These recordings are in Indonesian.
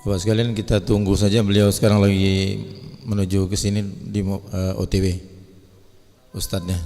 Bapak sekalian, kita tunggu saja, beliau sekarang lagi menuju ke sini di OTW Ustadznya.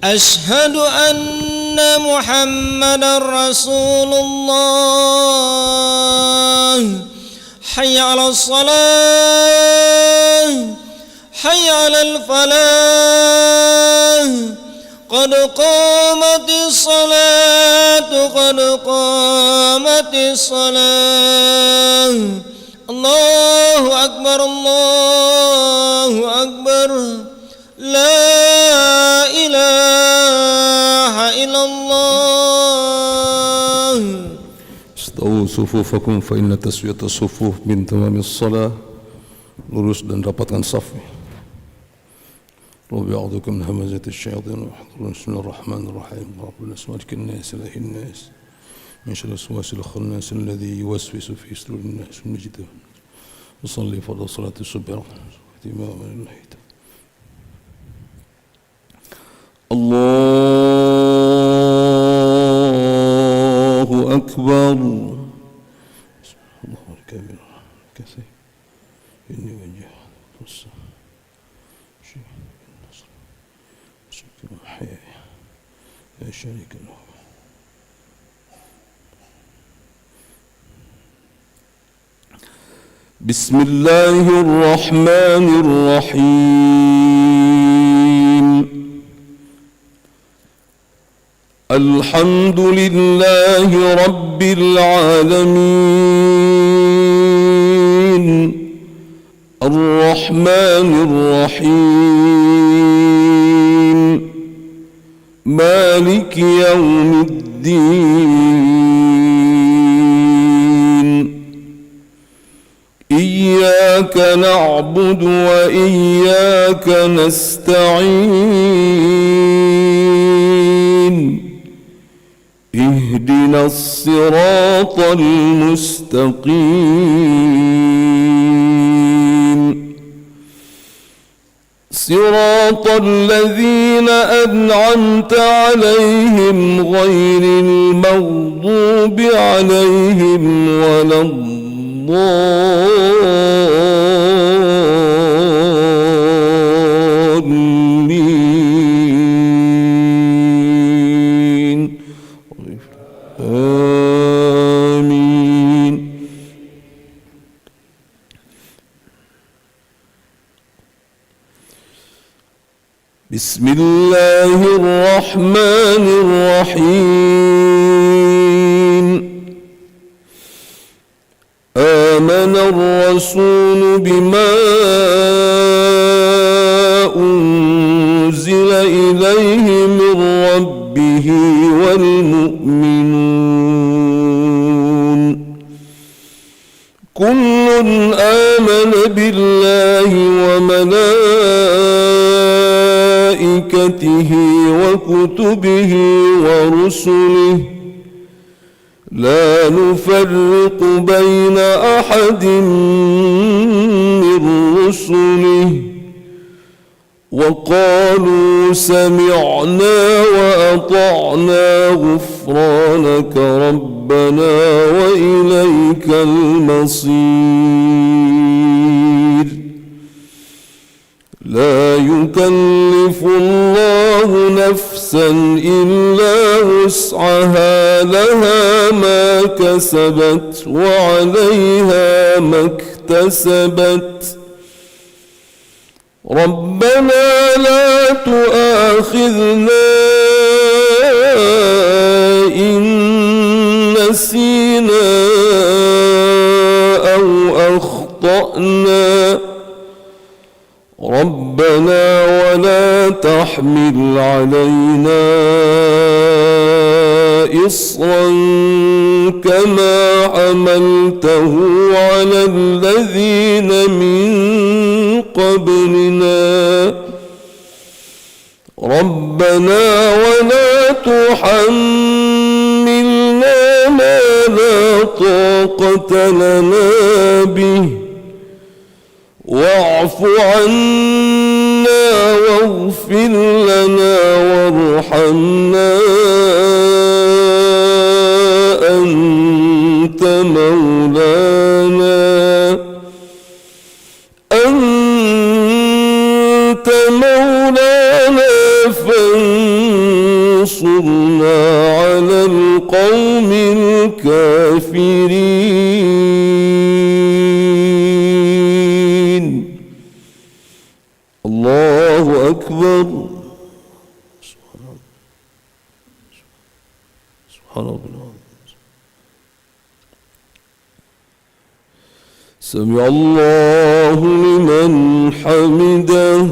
أشهد أن محمدا رسول الله حي على الصلاة حي على الفلاح قد قامت الصلاة قد قامت الصلاة الله أكبر الله أكبر لا إله إلا الله. Istau sufufakum fa inna taswiyata sufuf min tamamis salah. Lurus dan rapatkan saf. Rabbi a'udzuka min hamazati syaitan wa yahdurun. Bismillahirrahmanirrahim. Rabbul asmalikin nas ilahin nas min syarri waswasil khannas alladhi yuwaswisu fi sudurin nas min jiddah. Usalli fardhu salati subh. Imam al-hayt. Allahu Akbar. Allahu Akbar. Kasih. Ini wajah. Tusa. Syekh Nasr. Syekh Mahya. La syarika lahu. Bismillahirrahmanirrahim. الحمد لله رب العالمين الرحمن الرحيم مالك يوم الدين إياك نعبد وإياك نستعين اهدنا الصراط المستقيم صراط الذين أنعمت عليهم غير المغضوب عليهم ولا آمين. بسم الله الرحمن الرحيم. آمن الرسول بما أنزل إليه من ربه والمؤمنون كل آمن بالله وملائكته وكتبه ورسله لا نفرق بين أحد من رسله وقالوا سمعنا وأطعنا غفرانك ربنا وإليك المصير. لا يكلف الله نفسا إلا وسعها لها ما كسبت وعليها ما اكتسبت ربنا لا تؤاخذنا إن نسينا أو أخطأنا ربنا ولا تحمل علينا إصرا كما حملته على الذين من قبلنا ربنا ولا تحملنا ما لا طاقة لنا به واعف عنا واغفر لنا وارحمنا أنت مولانا وانصرنا على القوم الكافرين. الله أكبر. سبحان الله. سمع الله لمن حمده.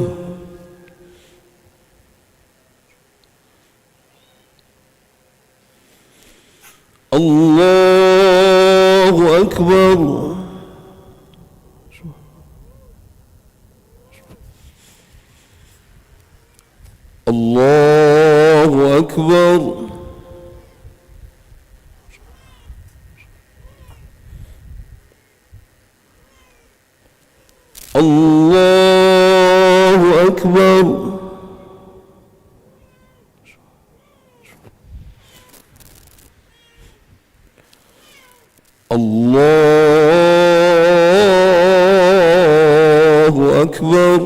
الله أكبر. الله أكبر. الله أكبر. الله أكبر.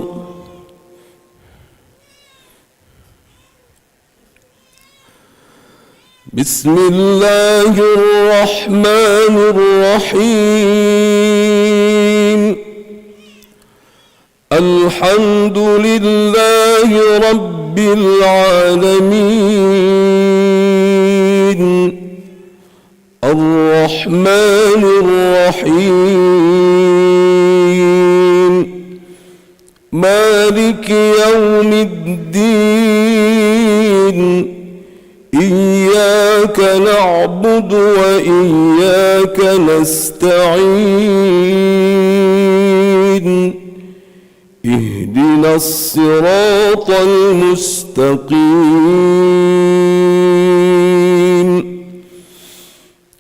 بسم الله الرحمن الرحيم. الحمد لله رب العالمين. الرحمن الرحيم. مالك يوم الدين. إياك نعبد وإياك نستعين. اهدنا الصراط المستقيم.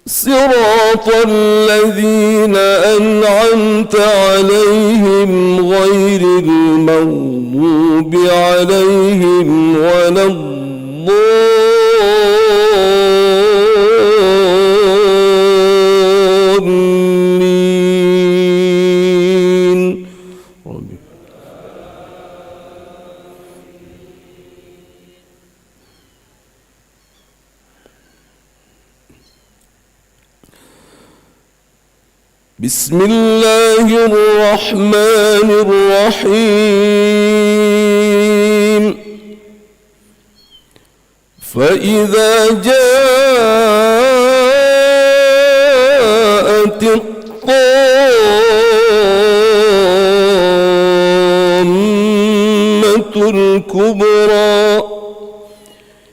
صراط الذين أنعمت عليهم غير المغضوب عليهم ولا الضالين. بسم الله الرحمن الرحيم. فإذا جاءت الطامة الكبرى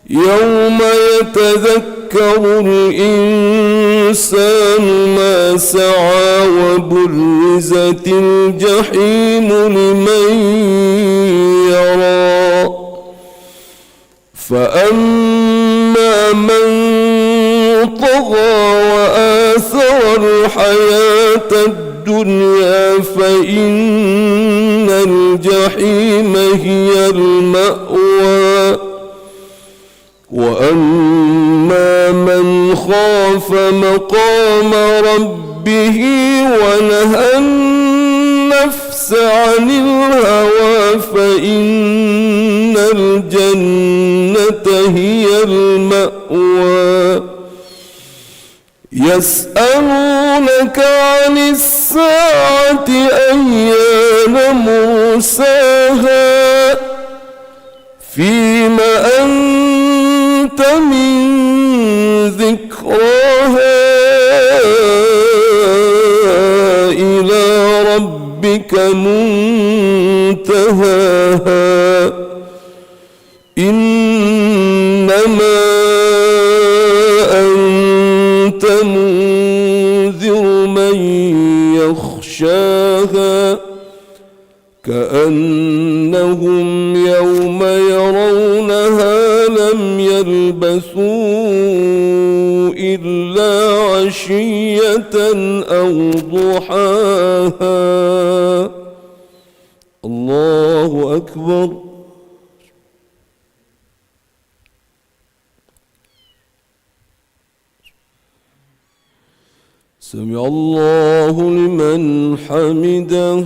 يوم يتذكر الإنسان ما سعى وبرزت الجحيم لمن يرى. فأما من طغى وآثر الحياة الدنيا فإن الجحيم هي المأوى. وأما من خاف مقام ربه ونهى النفس عن الهوى فإن الجنة هي المأوى. يسألونك عن الساعة أيان مرساها فيما أنت من ذكراها إلى ربك منتهاها. إنما أنت منذر من يخشاها كأنهم يوم يرونها لم يلبثوا إلا عشية أو ضحاها. الله أكبر. سمع الله لمن حمده.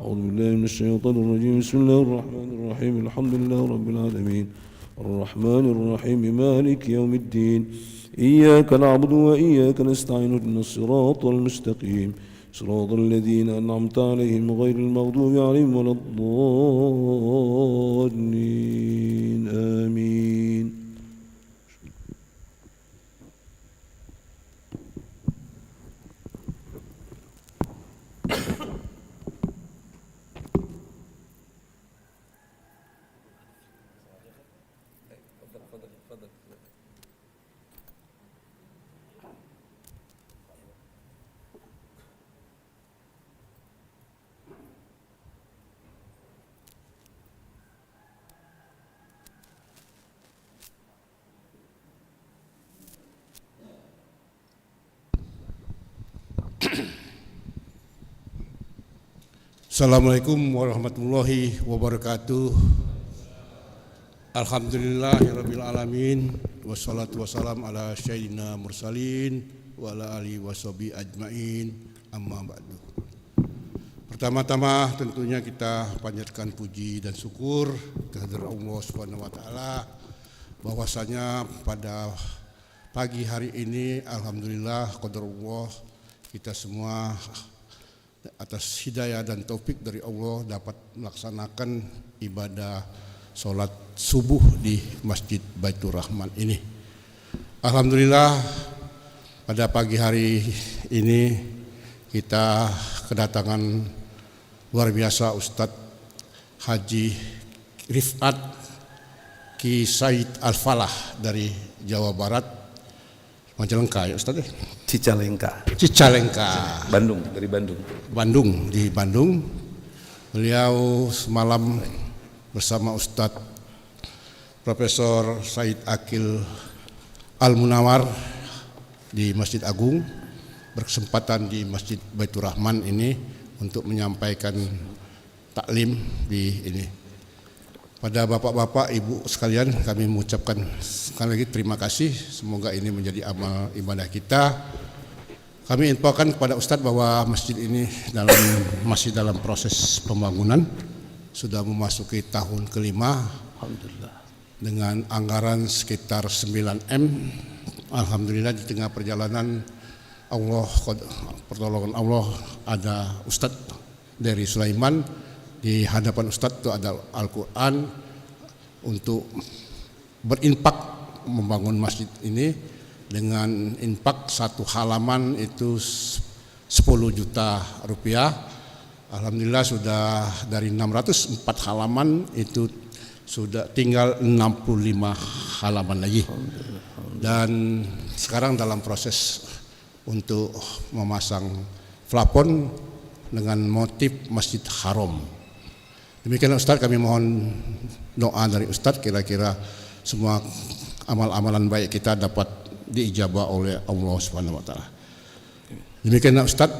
أعوذ بالله من الشيطان الرجيم بسم الله الرحمن الرحيم الحمد لله رب العالمين الرحمن الرحيم مالك يوم الدين إياك نعبد وإياك نستعين اهدنا الصراط المستقيم صراط الذين أنعمت عليهم غير المغضوب عليهم ولا الضالين آمين. Assalamualaikum warahmatullahi wabarakatuh. Alhamdulillahirabbil alamin wassalatu wassalam ala sayyidina mursalin wa ala alihi washabi ajmain amma ba'du. Pertama-tama tentunya kita panjatkan puji dan syukur kehadirat Allah Subhanahu wa taala bahwasanya pada pagi hari ini alhamdulillah qadarullah kita semua atas hidayah dan taufik dari Allah dapat melaksanakan ibadah sholat subuh di Masjid Baitur Rahman ini. Alhamdulillah pada pagi hari ini kita kedatangan luar biasa Ustadz Haji Rifat Ki Said Al-Falah dari Jawa Barat, Majalengka ya Ustadz ya? Cicalengka. Dari Bandung. Di Bandung. Beliau semalam bersama Ustadz Profesor Said Akil Al-Munawar di Masjid Agung berkesempatan di Masjid Baitur Rahman ini untuk menyampaikan taklim di ini. Pada bapak-bapak, ibu sekalian kami mengucapkan sekali lagi terima kasih. Semoga ini menjadi amal ibadah kita. Kami infokan kepada Ustadz bahwa masjid ini masih dalam proses pembangunan. Sudah memasuki tahun kelima. Alhamdulillah. Dengan anggaran sekitar 9M. Alhamdulillah di tengah perjalanan pertolongan Allah ada Ustadz dari Sulaiman. Di hadapan Ustadz itu ada Al-Quran untuk berinfak membangun masjid ini dengan infak satu halaman itu 10 juta rupiah. Alhamdulillah sudah dari 604 halaman itu sudah tinggal 65 halaman lagi. Dan sekarang dalam proses untuk memasang plafon dengan motif Masjid Haram. Demikian Ustadz, kami mohon doa dari Ustadz kira-kira semua amal-amalan baik kita dapat diijabah oleh Allah Subhanahu wa taala. Demikian Ustadz,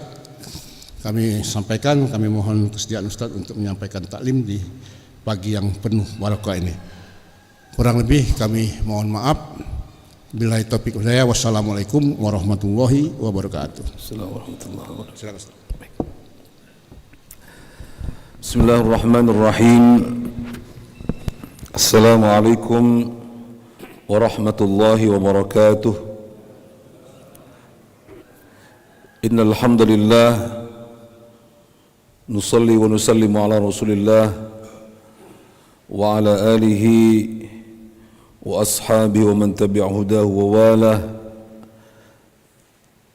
kami sampaikan, kami mohon kesediaan Ustadz untuk menyampaikan taklim di pagi yang penuh barakah ini. Kurang lebih kami mohon maaf. Billahi taufiq wal hidayah. Wassalamualaikum warahmatullahi wabarakatuh. Assalamualaikum warahmatullahi wabarakatuh. Bismillahirrahmanirrahim. Assalamualaikum warahmatullahi wabarakatuh. Innal hamdalillah nusalli wa nusallimu ala Rasulillah wa ala alihi wa ashabihi wa man tabi'a hudahu wa wala.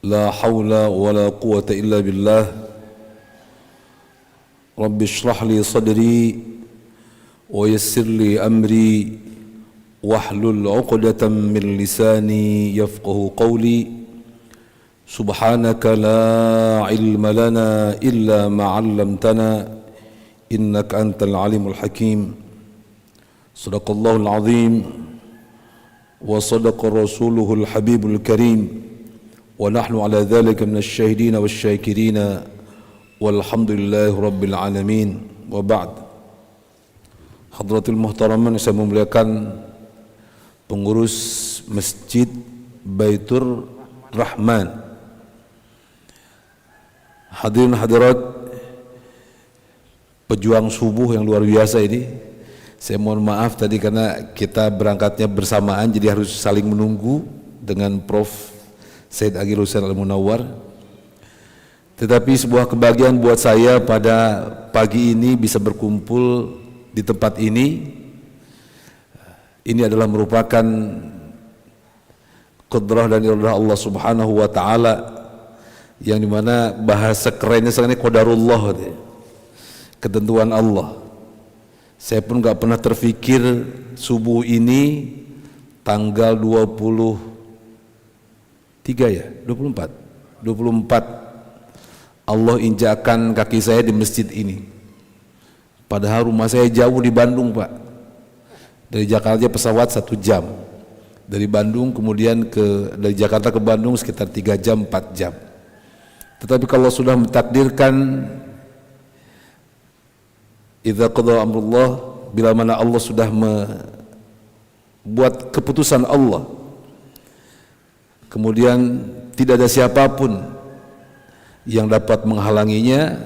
La hawla wa la quwwata illa billah. Rabbi shrah li sadri wa yassir li amri wahlul 'uqdatam min lisani yafqahu qawli. Subhanaka la ilma lana illa ma 'allamtana innaka antal alimul hakim. Sadaqallahul azim wa sadaqa rasuluhul habibul karim wa nahnu ala dhalika minasy syahidin wasy-syakirin. Walhamdulillahi Rabbil Alamin. Wa ba'd. Hadratul Muhtaraman, saya memuliakan pengurus Masjid Baitur Rahman, hadirin hadirat pejuang subuh yang luar biasa ini. Saya mohon maaf tadi karena kita berangkatnya bersamaan, jadi harus saling menunggu dengan Prof. Said Agil Husain Al-Munawwar. Tetapi sebuah kebahagiaan buat saya pada pagi ini bisa berkumpul di tempat ini. Ini adalah merupakan qudrah dan iradah Allah Subhanahu wa taala, yang dimana bahasa kerennya sekarang ini qadarullah, ketentuan Allah. Saya pun gak pernah terfikir subuh ini tanggal 23 ya, 24 Allah injakkan kaki saya di masjid ini. Padahal rumah saya jauh di Bandung, Pak. Dari Jakarta pesawat 1 jam, dari Bandung kemudian dari Jakarta ke Bandung sekitar 3 jam 4 jam. Tetapi kalau sudah mentakdirkan, idza qada amrullah, bila mana Allah sudah membuat keputusan Allah, kemudian tidak ada siapapun yang dapat menghalanginya,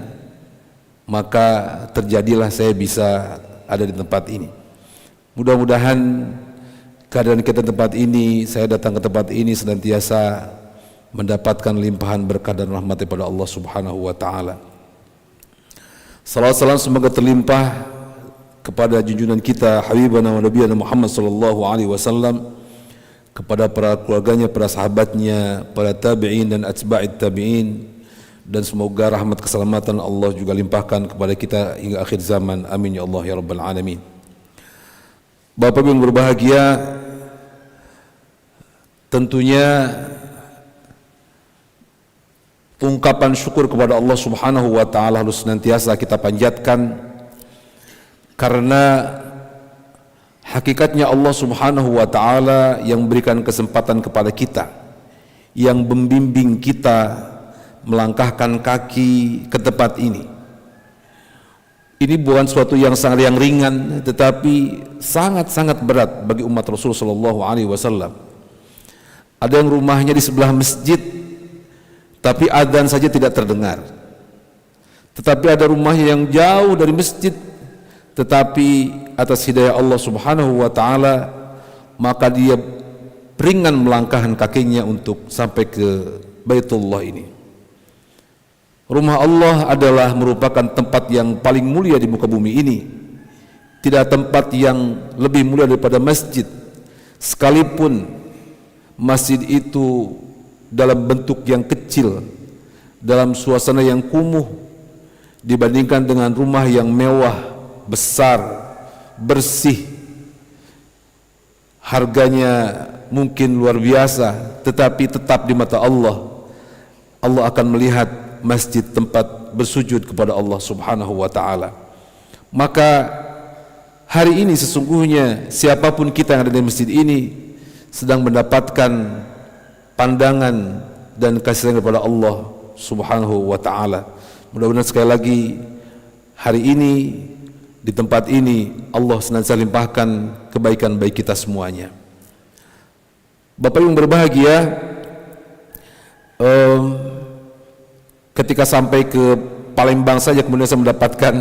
maka terjadilah saya bisa ada di tempat ini. Mudah-mudahan keadaan kita tempat ini, saya datang ke tempat ini senantiasa mendapatkan limpahan berkah dan rahmat daripada Allah Subhanahu wa taala. Salawat salam semoga terlimpah kepada junjungan kita Habibana wa Nabiyana Muhammad sallallahu alaihi wasallam, kepada para keluarganya, para sahabatnya, para tabi'in dan atba'it tabi'in, dan semoga rahmat keselamatan Allah juga limpahkan kepada kita hingga akhir zaman. Amin ya Allah ya rabbal alamin. Bapak Ibu yang berbahagia, tentunya ungkapan syukur kepada Allah Subhanahu wa taala harus senantiasa kita panjatkan, karena hakikatnya Allah Subhanahu wa taala yang berikan kesempatan kepada kita, yang membimbing kita melangkahkan kaki ke tempat ini. Ini bukan suatu yang sangat ringan, tetapi sangat-sangat berat bagi umat Rasul sallallahu alaihi wasallam. Ada yang rumahnya di sebelah masjid, tapi adzan saja tidak terdengar. Tetapi ada rumahnya yang jauh dari masjid, tetapi atas hidayah Allah Subhanahu wa taala, maka dia ringan melangkahkan kakinya untuk sampai ke Baitullah ini. Rumah Allah adalah merupakan tempat yang paling mulia di muka bumi ini. Tidak tempat yang lebih mulia daripada masjid, sekalipun masjid itu dalam bentuk yang kecil, dalam suasana yang kumuh, dibandingkan dengan rumah yang mewah, besar, bersih, harganya mungkin luar biasa, tetapi tetap di mata Allah, Allah akan melihat masjid tempat bersujud kepada Allah Subhanahu wa taala. Maka hari ini sesungguhnya siapapun kita yang ada di masjid ini sedang mendapatkan pandangan dan kasih sayang kepada Allah Subhanahu wa taala. Mudah-mudahan sekali lagi hari ini di tempat ini Allah senantiasa limpahkan kebaikan bagi kita semuanya. Bapak yang berbahagia, ketika sampai ke Palembang saja kemudian saya mendapatkan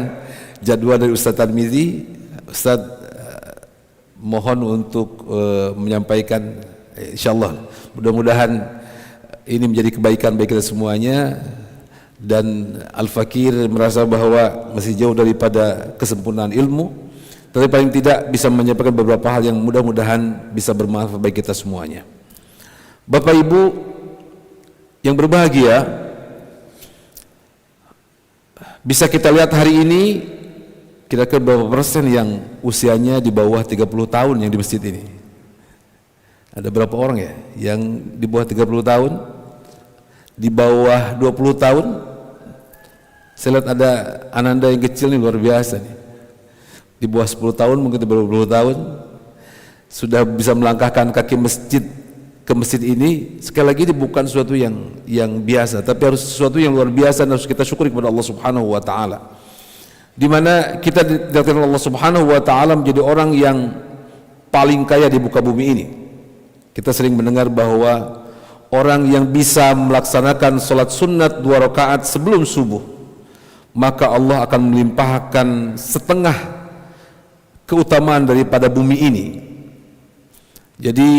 jadwal dari Ustaz Tarmizi. Ustaz mohon untuk menyampaikan, insyaallah mudah-mudahan ini menjadi kebaikan bagi kita semuanya, dan Al-Fakir merasa bahwa masih jauh daripada kesempurnaan ilmu, tapi paling tidak bisa menyampaikan beberapa hal yang mudah-mudahan bisa bermanfaat bagi kita semuanya. Bapak Ibu yang berbahagia, bisa kita lihat hari ini kira-kira berapa persen yang usianya di bawah 30 tahun yang di masjid ini? Ada berapa orang ya yang di bawah 30 tahun? Di bawah 20 tahun? Saya lihat ada ananda yang kecil nih, luar biasa nih. Di bawah 10 tahun, mungkin di bawah 20 tahun sudah bisa melangkahkan kaki ke masjid ini. Sekali lagi ini bukan sesuatu yang biasa, tapi harus sesuatu yang luar biasa dan harus kita syukuri kepada Allah Subhanahu wa taala. Di mana kita dikatakan Allah Subhanahu wa taala menjadi orang yang paling kaya di muka bumi ini. Kita sering mendengar bahwa orang yang bisa melaksanakan salat sunnat 2 rakaat sebelum subuh, maka Allah akan melimpahkan setengah keutamaan daripada bumi ini. Jadi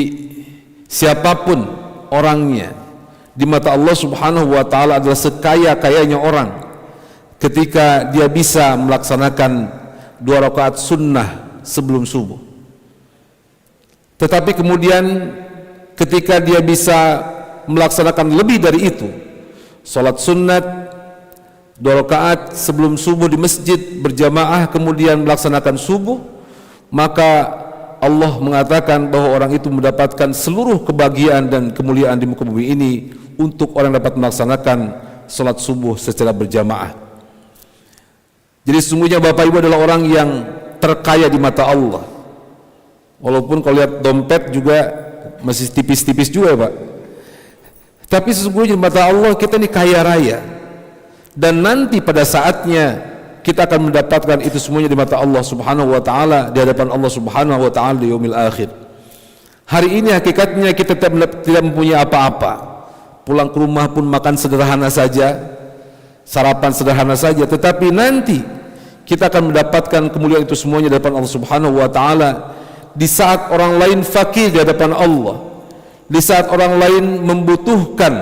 siapapun orangnya di mata Allah Subhanahu wa taala adalah sekaya-kayanya orang ketika dia bisa melaksanakan 2 rakaat sunnah sebelum subuh. Tetapi kemudian ketika dia bisa melaksanakan lebih dari itu, salat sunat 2 rakaat sebelum subuh di masjid berjamaah kemudian melaksanakan subuh, maka Allah mengatakan bahwa orang itu mendapatkan seluruh kebahagiaan dan kemuliaan di muka bumi ini untuk orang dapat melaksanakan salat subuh secara berjamaah. Jadi sesungguhnya Bapak Ibu adalah orang yang terkaya di mata Allah. Walaupun kalau lihat dompet juga masih tipis-tipis juga Pak. Tapi sesungguhnya di mata Allah kita ini kaya raya. Dan nanti pada saatnya kita akan mendapatkan itu semuanya di mata Allah Subhanahu wa taala, di hadapan Allah Subhanahu wa taala di yaumil akhir. Hari ini hakikatnya kita tidak mempunyai apa-apa. Pulang ke rumah pun makan sederhana saja, sarapan sederhana saja, tetapi nanti kita akan mendapatkan kemuliaan itu semuanya di hadapan Allah Subhanahu wa taala. Di saat orang lain fakir di hadapan Allah, di saat orang lain membutuhkan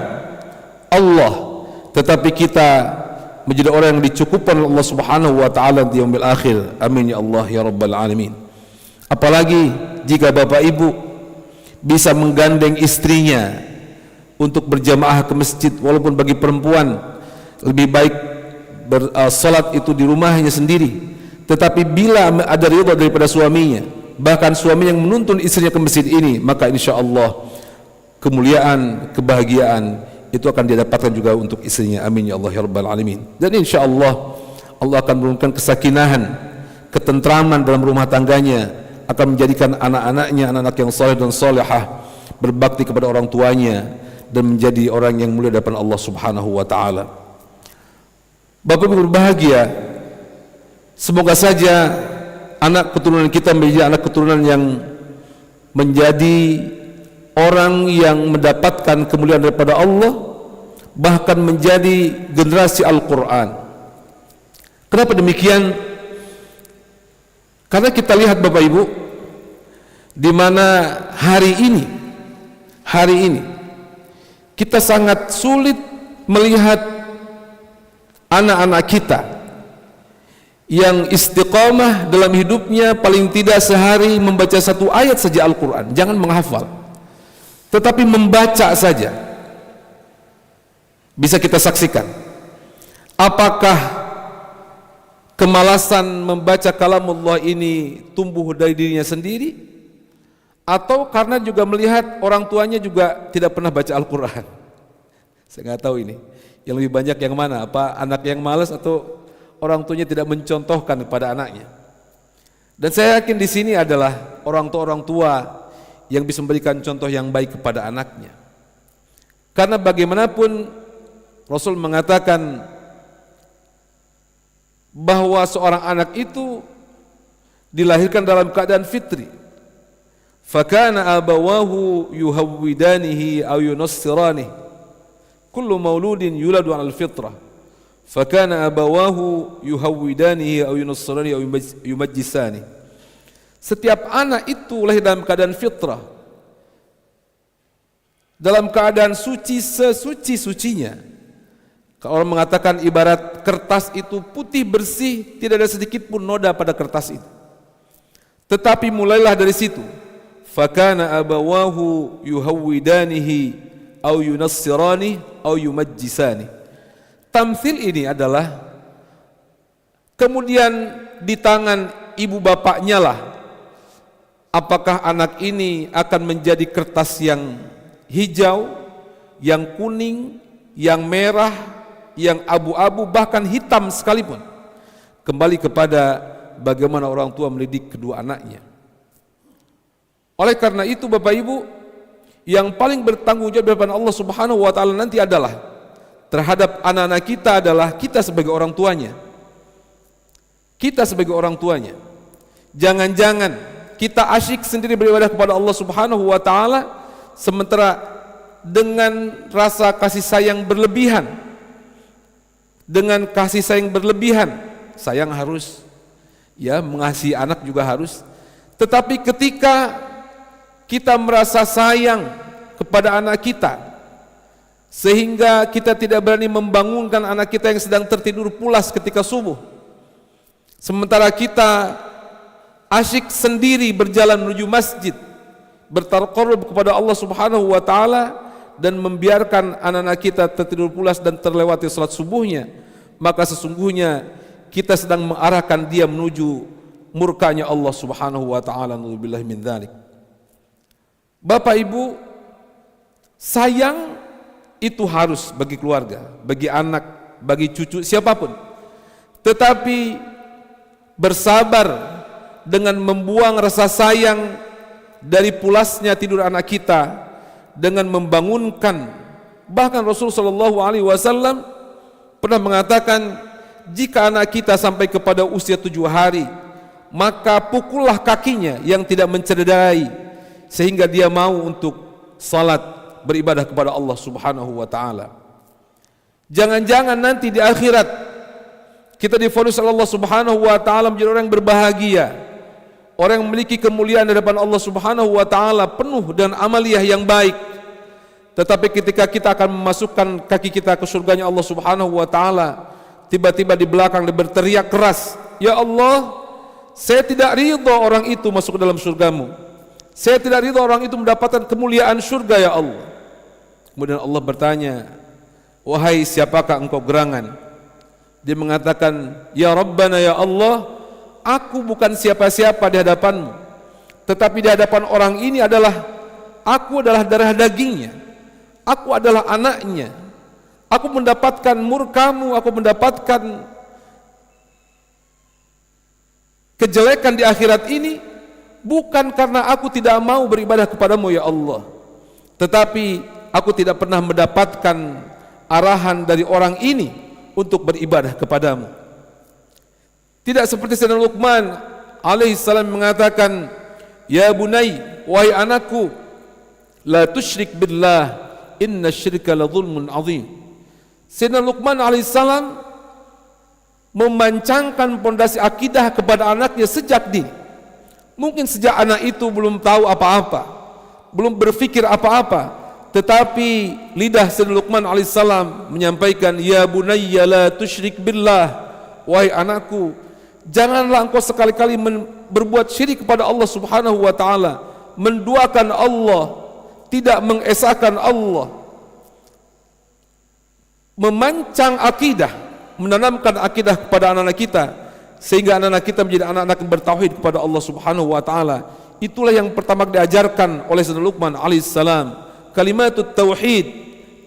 Allah, tetapi kita menjadi orang yang dicukupkan oleh Allah Subhanahu wa taala di yaumil akhir. Amin ya Allah ya rabbal alamin. Apalagi jika Bapak Ibu bisa menggandeng istrinya untuk berjamaah ke masjid, walaupun bagi perempuan lebih baik salat itu di rumahnya sendiri, tetapi bila ada ridha daripada suaminya, bahkan suami yang menuntun istrinya ke masjid ini, maka insya Allah kemuliaan, kebahagiaan itu akan didapatkan juga untuk istrinya. Amin ya Allah ya rabbal alamin. Dan insya Allah Allah akan menurunkan kesakinahan, ketentraman dalam rumah tangganya, akan menjadikan anak-anaknya anak-anak yang saleh dan salihah, berbakti kepada orang tuanya, dan menjadi orang yang mulia di hadapan Allah Subhanahu wa taala. Bapak Ibu berbahagia, semoga saja anak keturunan kita menjadi anak keturunan yang menjadi orang yang mendapatkan kemuliaan daripada Allah, bahkan menjadi generasi Al-Quran. Kenapa demikian? Karena kita lihat Bapak Ibu, di mana hari ini kita sangat sulit melihat anak-anak kita yang istiqamah dalam hidupnya paling tidak sehari membaca 1 ayat saja Al-Quran, jangan menghafal, tetapi membaca saja. Bisa kita saksikan apakah kemalasan membaca kalamullah ini tumbuh dari dirinya sendiri, atau karena juga melihat orang tuanya juga tidak pernah baca Al-Quran. Saya nggak tahu ini yang lebih banyak yang mana, apa anak yang malas atau orang tuanya tidak mencontohkan kepada anaknya. Dan saya yakin di sini adalah orang tua yang bisa memberikan contoh yang baik kepada anaknya. Karena bagaimanapun Rasul mengatakan bahwa seorang anak itu dilahirkan dalam keadaan fitri. Fakana abawahu yuhawwidanihi aw yunassiranihi. Kullu mauludin yuladu 'alal fitrah. Fakana abawahu yuhawwidanihi aw yunassiranihi aw yumajjisanihi. Setiap anak itu lahir dalam keadaan fitrah, dalam keadaan suci sesuci-sucinya. Kalau orang mengatakan ibarat kertas itu putih bersih, tidak ada sedikit pun noda pada kertas itu. Tetapi mulailah dari situ. Fakana abawahu yuhawwidanihi aw yunassirani aw yumajjisani. Tamthil ini adalah kemudian di tangan ibu bapaknya lah, apakah anak ini akan menjadi kertas yang hijau, yang kuning, yang merah, yang abu-abu, bahkan hitam sekalipun. Kembali kepada bagaimana orang tua mendidik kedua anaknya. Oleh karena itu Bapak Ibu, yang paling bertanggung jawab di hadapan Allah Subhanahu wa taala nanti adalah terhadap anak-anak kita adalah kita sebagai orang tuanya. Kita sebagai orang tuanya. Jangan-jangan kita asyik sendiri beribadah kepada Allah Subhanahu wa taala, sementara dengan rasa kasih sayang berlebihan dengan kasih sayang berlebihan. Sayang harus, ya, mengasihi anak juga harus. Tetapi ketika kita merasa sayang kepada anak kita sehingga kita tidak berani membangunkan anak kita yang sedang tertidur pulas ketika subuh, sementara kita asyik sendiri berjalan menuju masjid, bertaqarrub kepada Allah Subhanahu wa taala, dan membiarkan anak-anak kita tertidur pulas dan terlewati salat subuhnya, maka sesungguhnya kita sedang mengarahkan dia menuju murkanya Allah Subhanahu wa taala. Nauzubillahi min dzalik. Bapak Ibu, sayang itu harus bagi keluarga, bagi anak, bagi cucu, siapapun. Tetapi bersabar dengan membuang rasa sayang dari pulasnya tidur anak kita dengan membangunkan. Bahkan Rasul sallallahu alaihi wasallam pernah mengatakan, jika anak kita sampai kepada usia 7 hari, maka pukullah kakinya yang tidak mencederai sehingga dia mau untuk salat beribadah kepada Allah Subhanahu wa taala. Jangan-jangan nanti di akhirat kita divonis oleh Allah Subhanahu wa taala menjadi orang yang berbahagia, orang yang memiliki kemuliaan di hadapan Allah Subhanahu wa taala penuh dengan amaliyah yang baik. Tetapi ketika kita akan memasukkan kaki kita ke surganya Allah Subhanahu wa taala, tiba-tiba di belakang dia berteriak keras, "Ya Allah, saya tidak ridha orang itu masuk ke dalam surgamu. Saya tidak ridha orang itu mendapatkan kemuliaan surga, ya Allah." Kemudian Allah bertanya, "Wahai siapakah engkau gerangan?" Dia mengatakan, "Ya Rabbana, ya Allah, aku bukan siapa-siapa di hadapanmu, tetapi di hadapan orang ini aku adalah darah dagingnya, aku adalah anaknya, aku mendapatkan murkamu, aku mendapatkan kejelekan di akhirat ini bukan karena aku tidak mau beribadah kepadamu, ya Allah, tetapi aku tidak pernah mendapatkan arahan dari orang ini untuk beribadah kepadamu." Tidak seperti Sayyidina Luqman alaihissalam mengatakan, "Ya bunai, wahai anakku, la tusyrik billah, inna syirka la zulmun azim." Sayyidina Luqman alaihissalam memancangkan pondasi akidah kepada anaknya sejak dini. Mungkin sejak anak itu belum tahu apa-apa, belum berfikir apa-apa, tetapi lidah Sayyidina Luqman alaihissalam menyampaikan, "Ya bunayya la tusyrik billah," wahai anakku, janganlah engkau sekali-kali berbuat syirik kepada Allah Subhanahu wa taala, menduakan Allah, tidak mengesahkan Allah. Memancang akidah, menanamkan akidah kepada anak-anak kita sehingga anak-anak kita menjadi anak-anak yang bertauhid kepada Allah Subhanahu wa taala. Itulah yang pertama diajarkan oleh Sayyidina Luqman alaihissalam. Kalimatut tauhid,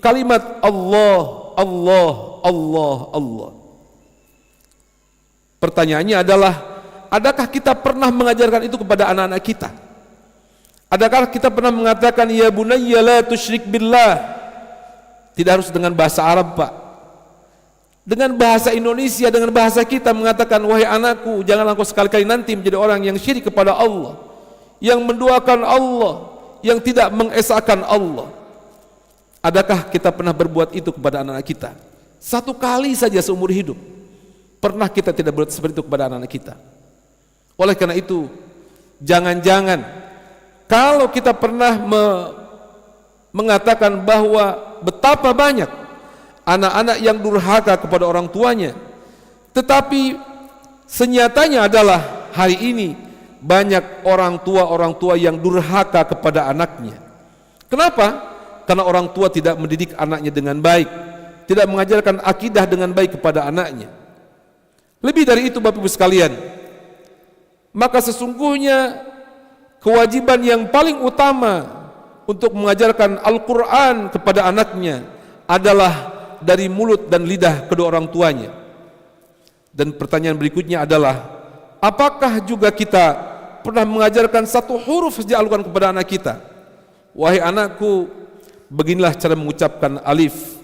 kalimat Allah, Allah, Allah, Allah. Pertanyaannya adalah, adakah kita pernah mengajarkan itu kepada anak-anak kita? Adakah kita pernah mengatakan, "Ya bunayya la tusyrik billah"? Tidak harus dengan bahasa Arab, Pak. Dengan bahasa Indonesia, dengan bahasa kita mengatakan, "Wahai anakku, janganlah engkau sekali-kali nanti menjadi orang yang syirik kepada Allah, yang menduakan Allah, yang tidak mengesahkan Allah." Adakah kita pernah berbuat itu kepada anak-anak kita? Satu kali saja seumur hidup. Pernah kita tidak berbuat seperti itu kepada anak-anak kita? Oleh karena itu, jangan-jangan kalau kita pernah mengatakan bahwa betapa banyak anak-anak yang durhaka kepada orang tuanya, tetapi senyatanya adalah hari ini banyak orang tua yang durhaka kepada anaknya. Kenapa? Karena orang tua tidak mendidik anaknya dengan baik, tidak mengajarkan akidah dengan baik kepada anaknya. Lebih dari itu, Bapak Ibu sekalian, maka sesungguhnya kewajiban yang paling utama untuk mengajarkan Al-Quran kepada anaknya adalah dari mulut dan lidah kedua orang tuanya. Dan pertanyaan berikutnya adalah, apakah juga kita pernah mengajarkan satu huruf sejak Al-Quran kepada anak kita? "Wahai anakku, beginilah cara mengucapkan alif.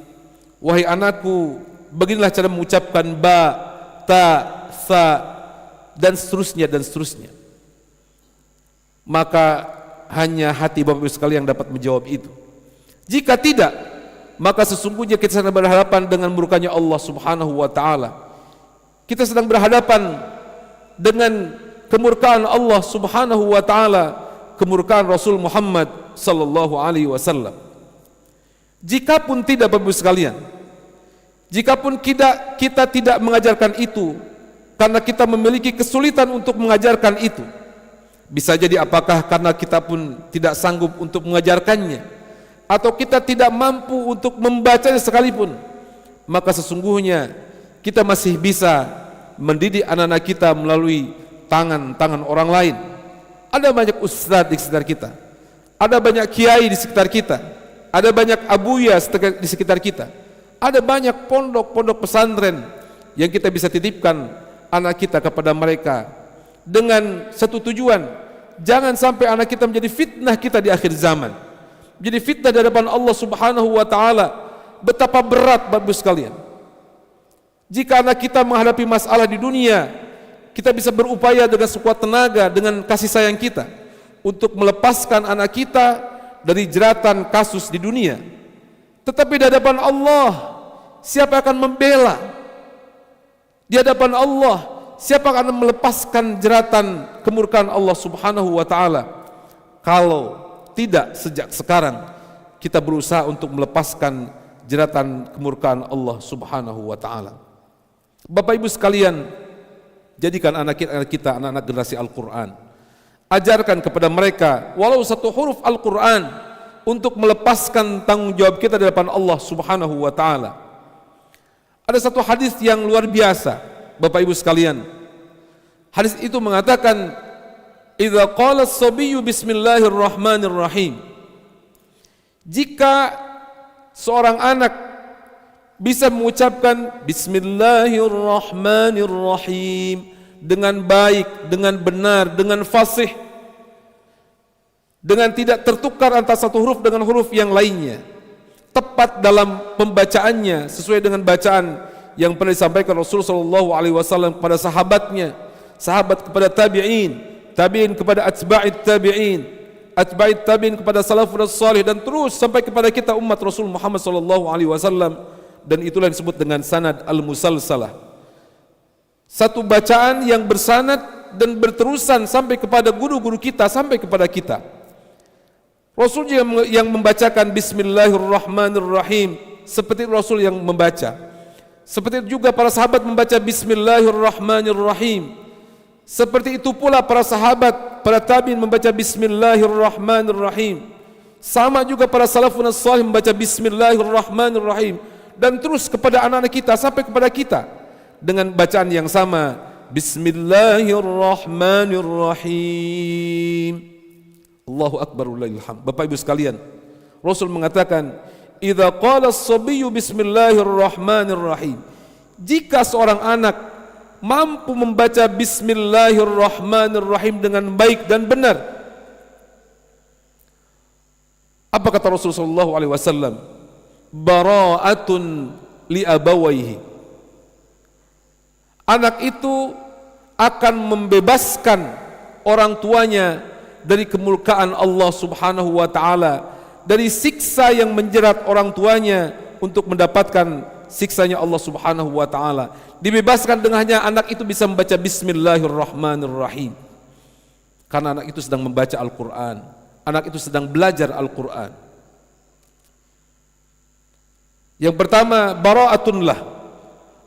Wahai anakku, beginilah cara mengucapkan ba, ta, sa," dan seterusnya dan seterusnya. Maka hanya hati Bapak Ibu sekalian yang dapat menjawab itu. Jika tidak, maka sesungguhnya kita sedang berhadapan dengan murkanya Allah Subhanahu wa taala. Kita sedang berhadapan dengan kemurkaan Allah Subhanahu wa taala, kemurkaan Rasul Muhammad sallallahu alaihi wasallam. Jikapun tidak, Bapak Ibu sekalian, jikapun kita tidak mengajarkan itu karena kita memiliki kesulitan untuk mengajarkan itu, bisa jadi apakah karena kita pun tidak sanggup untuk mengajarkannya, atau kita tidak mampu untuk membacanya sekalipun, maka sesungguhnya kita masih bisa mendidik anak-anak kita melalui tangan-tangan orang lain. Ada banyak ustadz di sekitar kita, ada banyak kiai di sekitar kita, ada banyak abuya di sekitar kita, ada banyak pondok-pondok pesantren yang kita bisa titipkan anak kita kepada mereka dengan satu tujuan, jangan sampai anak kita menjadi fitnah kita di akhir zaman, menjadi fitnah di hadapan Allah Subhanahu wa taala. Betapa berat, Bapak Ibu sekalian, jika anak kita menghadapi masalah di dunia, kita bisa berupaya dengan sekuat tenaga, dengan kasih sayang kita, untuk melepaskan anak kita dari jeratan kasus di dunia. Tetapi di hadapan Allah, siapa akan membela? Di hadapan Allah, siapa akan melepaskan jeratan kemurkaan Allah Subhanahu wa taala? Kalau tidak sejak sekarang kita berusaha untuk melepaskan jeratan kemurkaan Allah Subhanahu wa taala. Bapak Ibu sekalian, jadikan anak kita anak-anak generasi Al-Qur'an. Ajarkan kepada mereka walau satu huruf Al-Qur'an untuk melepaskan tanggung jawab kita di hadapan Allah Subhanahu wa taala. Ada satu hadis yang luar biasa, Bapak Ibu sekalian. Hadis itu mengatakan, "Idza qala as-sabiyyu bismillahirrahmanirrahim." Jika seorang anak bisa mengucapkan bismillahirrahmanirrahim dengan baik, dengan benar, dengan fasih, dengan tidak tertukar antara satu huruf dengan huruf yang lainnya, tepat dalam pembacaannya sesuai dengan bacaan yang pernah disampaikan Rasul sallallahu alaihi wasallam kepada sahabatnya, sahabat kepada tabi'in, tabi'in kepada atba'it tabi'in, atba'it tabi'in kepada salafus salih, dan terus sampai kepada kita umat Rasul Muhammad sallallahu alaihi wasallam, dan itulah yang disebut dengan sanad al-musalsalah. Satu bacaan yang bersanad dan berterusan sampai kepada guru-guru kita, sampai kepada kita. Rasul yang membacakan bismillahirrahmanirrahim seperti Rasul yang membaca. Seperti itu juga para sahabat membaca bismillahirrahmanirrahim. Seperti itu pula para sahabat, para tabi'in membaca bismillahirrahmanirrahim. Sama juga para salafun salih membaca bismillahirrahmanirrahim. Dan terus kepada anak-anak kita, sampai kepada kita dengan bacaan yang sama, bismillahirrahmanirrahim. Allahu akbar walillahil hamd. Bapak Ibu sekalian, Rasul mengatakan, "Idza qala as-sabiyyu bismillahirrahmanirrahim." Jika seorang anak mampu membaca bismillahirrahmanirrahim dengan baik dan benar, apa kata Rasulullah sallallahu alaihi wasallam? Bara'atun li abawaihi. Anak itu akan membebaskan orang tuanya dari kemurkaan Allah Subhanahu wa taala, dari siksa yang menjerat orang tuanya untuk mendapatkan siksanya Allah Subhanahu wa taala. Dibebaskan dengannya anak itu bisa membaca bismillahirrahmanirrahim. Karena anak itu sedang membaca Al-Qur'an, anak itu sedang belajar Al-Qur'an. Yang pertama, bara'atun lah.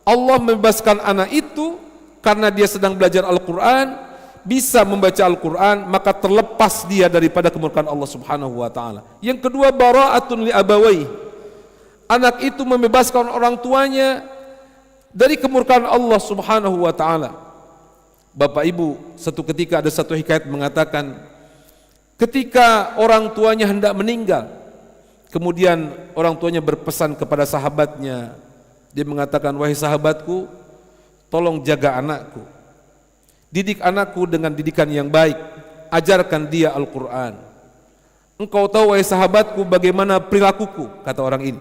Allah membebaskan anak itu karena dia sedang belajar Al-Qur'an, bisa membaca Al-Quran, maka terlepas dia daripada kemurkaan Allah Subhanahu wa taala. Yang kedua, bara'atun li abawai. Anak itu membebaskan orang tuanya dari kemurkaan Allah Subhanahu wa taala. Bapak Ibu, satu ketika ada satu hikayat mengatakan, ketika orang tuanya hendak meninggal, kemudian orang tuanya berpesan kepada sahabatnya. Dia mengatakan, "Wahai sahabatku, tolong jaga anakku. Didik anakku dengan didikan yang baik, ajarkan dia Al-Quran. Engkau tahu wahai sahabatku bagaimana perilakuku," kata orang ini.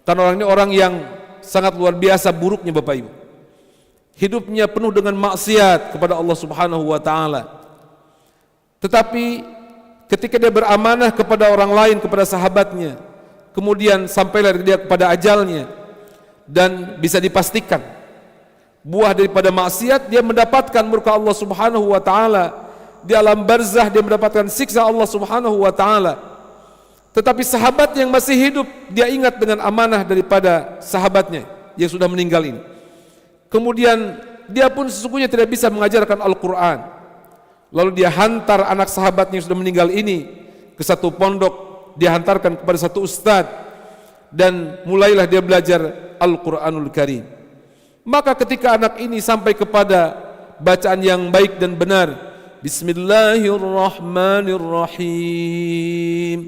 Karena orang ini orang yang sangat luar biasa buruknya Bapak Ibu. Hidupnya penuh dengan maksiat kepada Allah Subhanahu wa taala. Tetapi ketika dia beramanah kepada orang lain, kepada sahabatnya, kemudian sampailah dia kepada ajalnya, dan bisa dipastikan buah daripada maksiat dia mendapatkan murka Allah Subhanahu wa taala. Di alam barzah dia mendapatkan siksa Allah Subhanahu wa taala. Tetapi sahabat yang masih hidup, dia ingat dengan amanah daripada sahabatnya yang sudah meninggal ini. Kemudian dia pun sesungguhnya tidak bisa mengajarkan Al-Quran. Lalu dia hantar anak sahabatnya yang sudah meninggal ini ke satu pondok, dia hantarkan kepada satu ustadz, dan mulailah dia belajar Al-Quranul Karim. Maka ketika anak ini sampai kepada bacaan yang baik dan benar, Bismillahirrahmanirrahim,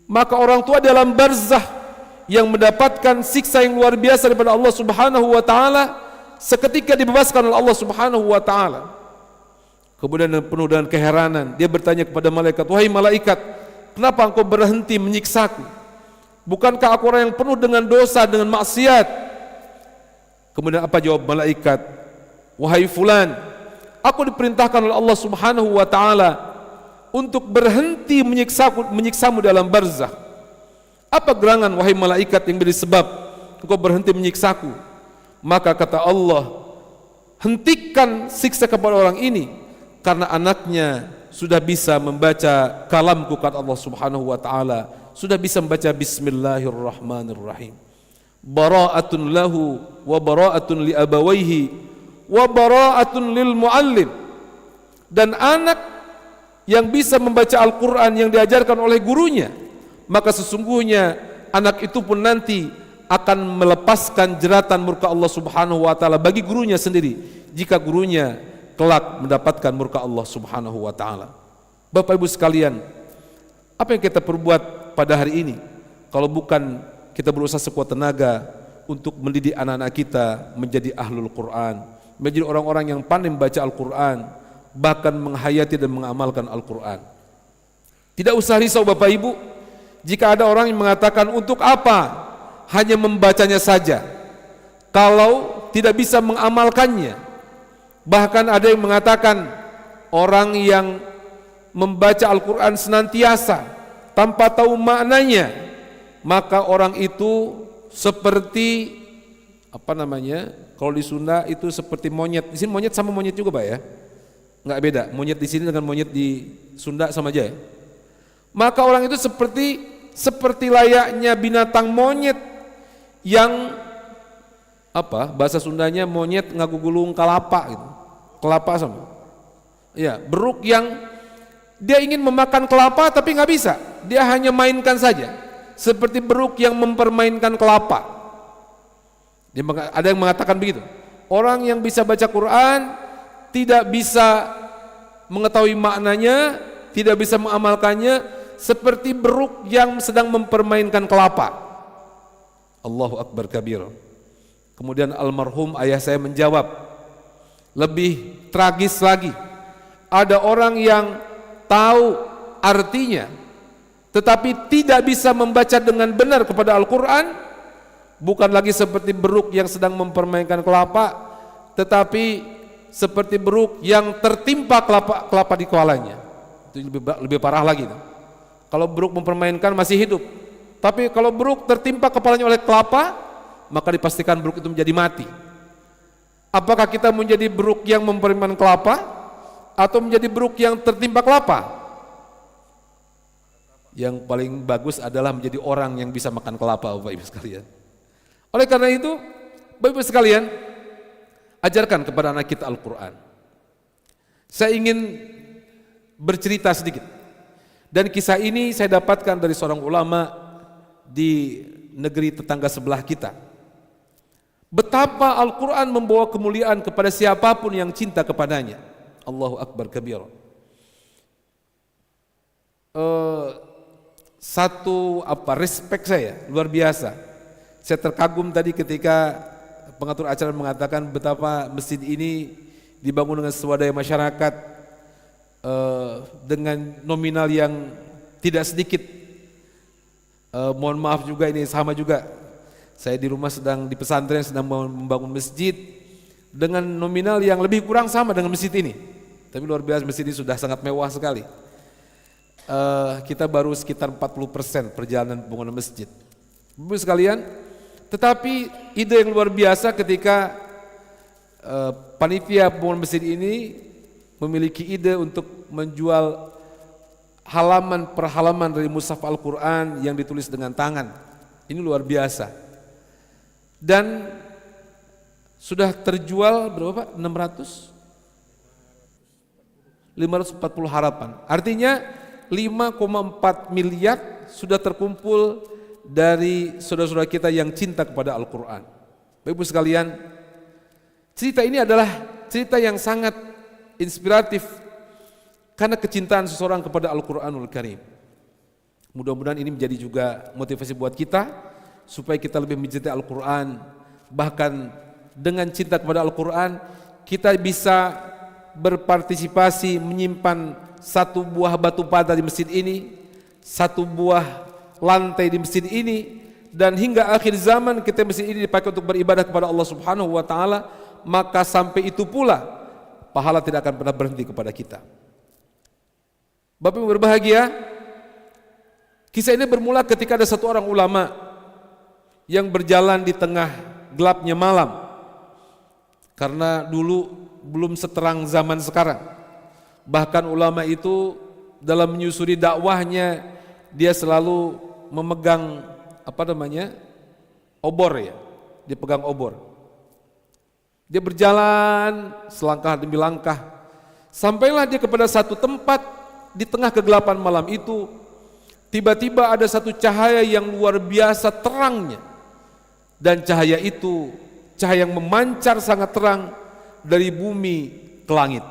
maka orang tua dalam barzah yang mendapatkan siksa yang luar biasa daripada Allah Subhanahu wa taala seketika dibebaskan oleh Allah Subhanahu wa taala. Kemudian penuh dengan keheranan, dia bertanya kepada malaikat, "Wahai malaikat, kenapa engkau berhenti menyiksaku? Bukankah aku orang yang penuh dengan dosa, dengan maksiat?" Kemudian apa jawab malaikat? "Wahai fulan, aku diperintahkan oleh Allah Subhanahu wa taala untuk berhenti menyiksamu dalam barzah. Apa gerangan wahai malaikat yang beri sebab engkau berhenti menyiksaku?" Maka kata Allah, "Hentikan siksa kepada orang ini karena anaknya sudah bisa membaca kalamku," kata Allah Subhanahu wa taala, sudah bisa membaca Bismillahirrahmanirrahim. Bara'atun lahu wa bara'atun li abawaihi wa bara'atun lil muallim. Dan anak yang bisa membaca Al-Quran yang diajarkan oleh gurunya, maka sesungguhnya anak itu pun nanti akan melepaskan jeratan murka Allah Subhanahu wa taala bagi gurunya sendiri jika gurunya kelak mendapatkan murka Allah Subhanahu wa taala. Bapak Ibu sekalian, apa yang kita perbuat pada hari ini kalau bukan kita berusaha sekuat tenaga untuk mendidik anak-anak kita menjadi ahlul Quran, menjadi orang-orang yang pandai membaca Al-Quran, bahkan menghayati dan mengamalkan Al-Quran. Tidak usah risau Bapak Ibu jika ada orang yang mengatakan untuk apa hanya membacanya saja kalau tidak bisa mengamalkannya. Bahkan ada yang mengatakan orang yang membaca Al-Quran senantiasa tanpa tahu maknanya, maka orang itu seperti kalau di Sunda itu seperti monyet. Di sini monyet sama monyet juga Pak ya? Enggak beda, monyet di sini dengan monyet di Sunda sama aja ya? Maka orang itu seperti layaknya binatang monyet yang bahasa Sundanya monyet ngagugulung kelapa gitu. Kelapa sama. Ya, beruk yang dia ingin memakan kelapa tapi nggak bisa. Dia hanya mainkan saja. Seperti beruk yang mempermainkan kelapa. Ada yang mengatakan begitu. Orang yang bisa baca Quran tidak bisa mengetahui maknanya, tidak bisa mengamalkannya, seperti beruk yang sedang mempermainkan kelapa. Allahu Akbar kabir. Kemudian almarhum ayah saya menjawab, lebih tragis lagi, ada orang yang tahu artinya tetapi tidak bisa membaca dengan benar kepada Al-Quran, bukan lagi seperti beruk yang sedang mempermainkan kelapa, tetapi seperti beruk yang tertimpa kelapa di kepalanya. Itu lebih parah lagi. Kalau beruk mempermainkan masih hidup, tapi kalau beruk tertimpa kepalanya oleh kelapa, maka dipastikan beruk itu menjadi mati. Apakah kita menjadi beruk yang mempermainkan kelapa atau menjadi beruk yang tertimpa kelapa? Yang paling bagus adalah menjadi orang yang bisa makan kelapa, Bapak Ibu sekalian. Oleh karena itu, Bapak Ibu sekalian, ajarkan kepada anak kita Al-Quran. Saya ingin bercerita sedikit. Dan kisah ini saya dapatkan dari seorang ulama di negeri tetangga sebelah kita. Betapa Al-Quran membawa kemuliaan kepada siapapun yang cinta kepadanya. Allahu Akbar kabir. Respect saya luar biasa. Saya terkagum tadi ketika pengatur acara mengatakan betapa masjid ini dibangun dengan swadaya masyarakat dengan nominal yang tidak sedikit. Mohon maaf juga ini sama juga. Saya di rumah di pesantren sedang membangun masjid dengan nominal yang lebih kurang sama dengan masjid ini. Tapi luar biasa, masjid ini sudah sangat mewah sekali. Kita baru sekitar 40% perjalanan pembangunan masjid. Bapak sekalian, tetapi ide yang luar biasa ketika panitia pembangunan masjid ini memiliki ide untuk menjual halaman per halaman dari mushaf Al-Quran yang ditulis dengan tangan. Ini luar biasa. Dan sudah terjual berapa Pak? 540 harapan. Artinya 5,4 miliar sudah terkumpul dari saudara-saudara kita yang cinta kepada Al-Quran. Bapak Ibu sekalian, cerita ini adalah cerita yang sangat inspiratif karena kecintaan seseorang kepada Al-Quranul Karim. Mudah-mudahan ini menjadi juga motivasi buat kita supaya kita lebih mencintai Al-Quran. Bahkan dengan cinta kepada Al-Quran kita bisa berpartisipasi menyimpan satu buah batu bata di masjid ini, satu buah lantai di masjid ini, dan hingga akhir zaman kita masjid ini dipakai untuk beribadah kepada Allah Subhanahu wa taala, maka sampai itu pula pahala tidak akan pernah berhenti kepada kita. Bapak Ibu berbahagia, kisah ini bermula ketika ada satu orang ulama yang berjalan di tengah gelapnya malam. Karena dulu belum seterang zaman sekarang. Bahkan ulama itu dalam menyusuri dakwahnya dia selalu memegang obor ya. Dia pegang obor. Dia berjalan selangkah demi langkah. Sampailah dia kepada satu tempat di tengah kegelapan malam itu. Tiba-tiba ada satu cahaya yang luar biasa terangnya. Dan cahaya itu cahaya yang memancar sangat terang dari bumi ke langit.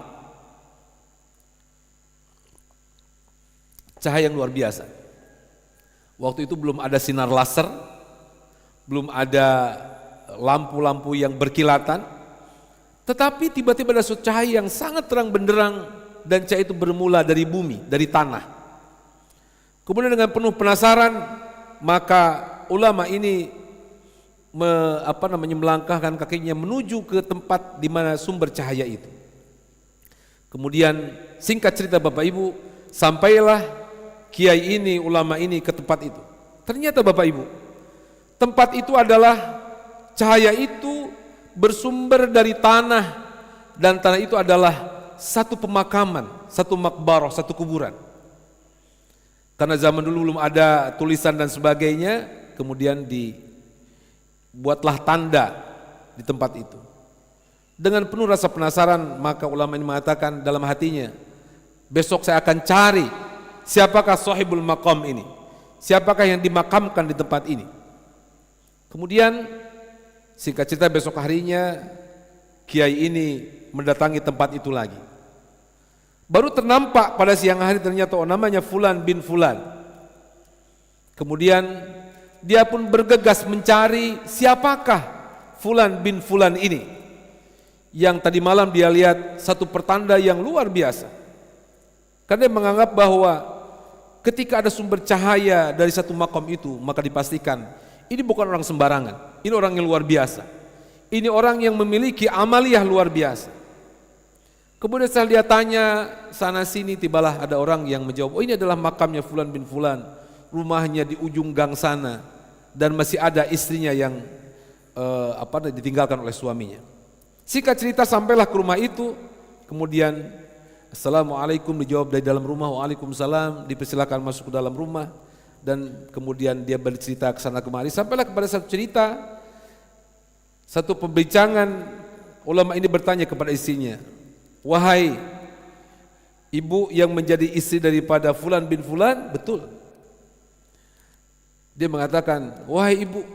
Cahaya yang luar biasa. Waktu itu belum ada sinar laser, belum ada lampu-lampu yang berkilatan, tetapi tiba-tiba ada suatu cahaya yang sangat terang benderang, dan cahaya itu bermula dari bumi, dari tanah. Kemudian dengan penuh penasaran, maka ulama ini melangkahkan kakinya menuju ke tempat di mana sumber cahaya itu. Kemudian singkat cerita Bapak Ibu, sampailah kiai ini, ulama ini ke tempat itu. Ternyata Bapak Ibu, tempat itu adalah cahaya itu bersumber dari tanah, dan tanah itu adalah satu pemakaman, satu makbarah, satu kuburan. Karena zaman dulu belum ada tulisan dan sebagainya, kemudian buatlah tanda di tempat itu. Dengan penuh rasa penasaran, maka ulama ini mengatakan dalam hatinya, besok saya akan cari siapakah sahibul maqam ini, siapakah yang dimakamkan di tempat ini. Kemudian singkat cerita besok harinya kiai ini mendatangi tempat itu lagi. Baru ternampak pada siang hari ternyata namanya Fulan bin Fulan. Kemudian dia pun bergegas mencari siapakah Fulan bin Fulan ini, yang tadi malam dia lihat satu pertanda yang luar biasa. Karena dia menganggap bahwa ketika ada sumber cahaya dari satu makom itu, maka dipastikan ini bukan orang sembarangan, ini orang yang luar biasa, ini orang yang memiliki amaliyah luar biasa. Kemudian setelah dia tanya sana sini, tibalah ada orang yang menjawab, oh ini adalah makamnya Fulan bin Fulan, rumahnya di ujung gang sana, dan masih ada istrinya yang ditinggalkan oleh suaminya. Singkat cerita sampailah ke rumah itu, kemudian Assalamualaikum dijawab dari dalam rumah, Waalaikumsalam, dipersilakan masuk ke dalam rumah, dan kemudian dia bercerita ke sana kemari, sampailah kepada satu cerita, satu pembicaraan. Ulama ini bertanya kepada istrinya, wahai ibu yang menjadi istri daripada Fulan bin Fulan, betul? Dia mengatakan, wahai ibu,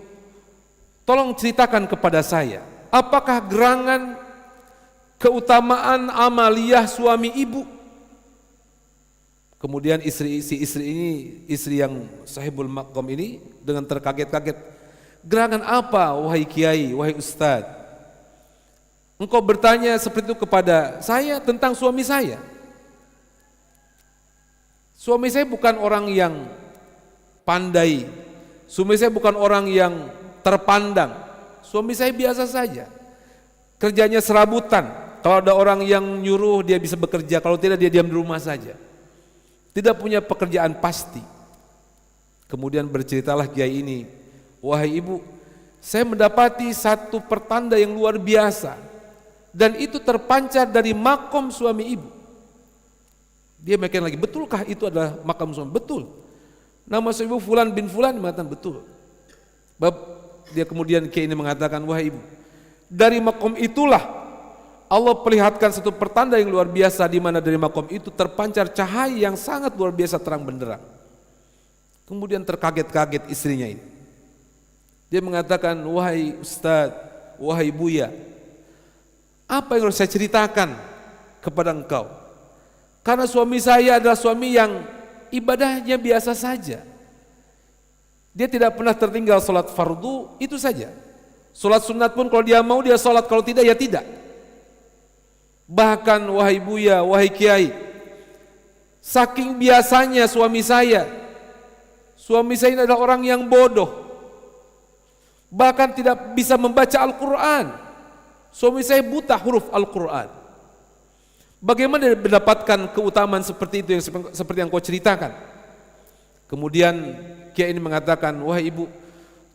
tolong ceritakan kepada saya, apakah gerangan keutamaan amaliyah suami ibu? Kemudian istri ini, istri yang sahibul maqam ini dengan terkaget-kaget, gerangan apa wahai kiai, wahai ustadz? Engkau bertanya seperti itu kepada saya tentang suami saya. Suami saya bukan orang yang pandai, suami saya bukan orang yang terpandang, suami saya biasa saja, kerjanya serabutan. Kalau ada orang yang nyuruh dia bisa bekerja, kalau tidak dia diam di rumah saja, tidak punya pekerjaan pasti. Kemudian berceritalah kiai ini, wahai ibu, saya mendapati satu pertanda yang luar biasa, dan itu terpancar dari makom suami ibu. Dia makin lagi, betulkah itu adalah makam suami? Betul. Nama suami ibu Fulan bin Fulan, mengatakan betul. Dia kemudian Kiai ini mengatakan, wahai ibu, dari makom itulah Allah perlihatkan satu pertanda yang luar biasa, di mana dari makom itu terpancar cahaya yang sangat luar biasa terang benderang. Kemudian terkaget-kaget istrinya ini. Dia mengatakan, wahai Ustadz, wahai Buya, apa yang harus saya ceritakan kepada engkau? Karena suami saya adalah suami yang ibadahnya biasa saja. Dia tidak pernah tertinggal sholat fardu, itu saja. Sholat sunat pun kalau dia mau dia sholat, kalau tidak ya tidak. Bahkan wahai Buya, wahai Kiai, saking biasanya suami saya ini adalah orang yang bodoh, bahkan tidak bisa membaca Al-Quran. Suami saya buta huruf Al-Quran. Bagaimana dia mendapatkan keutamaan seperti itu, yang seperti yang kau ceritakan? Kemudian Kiai ini mengatakan, wahai ibu,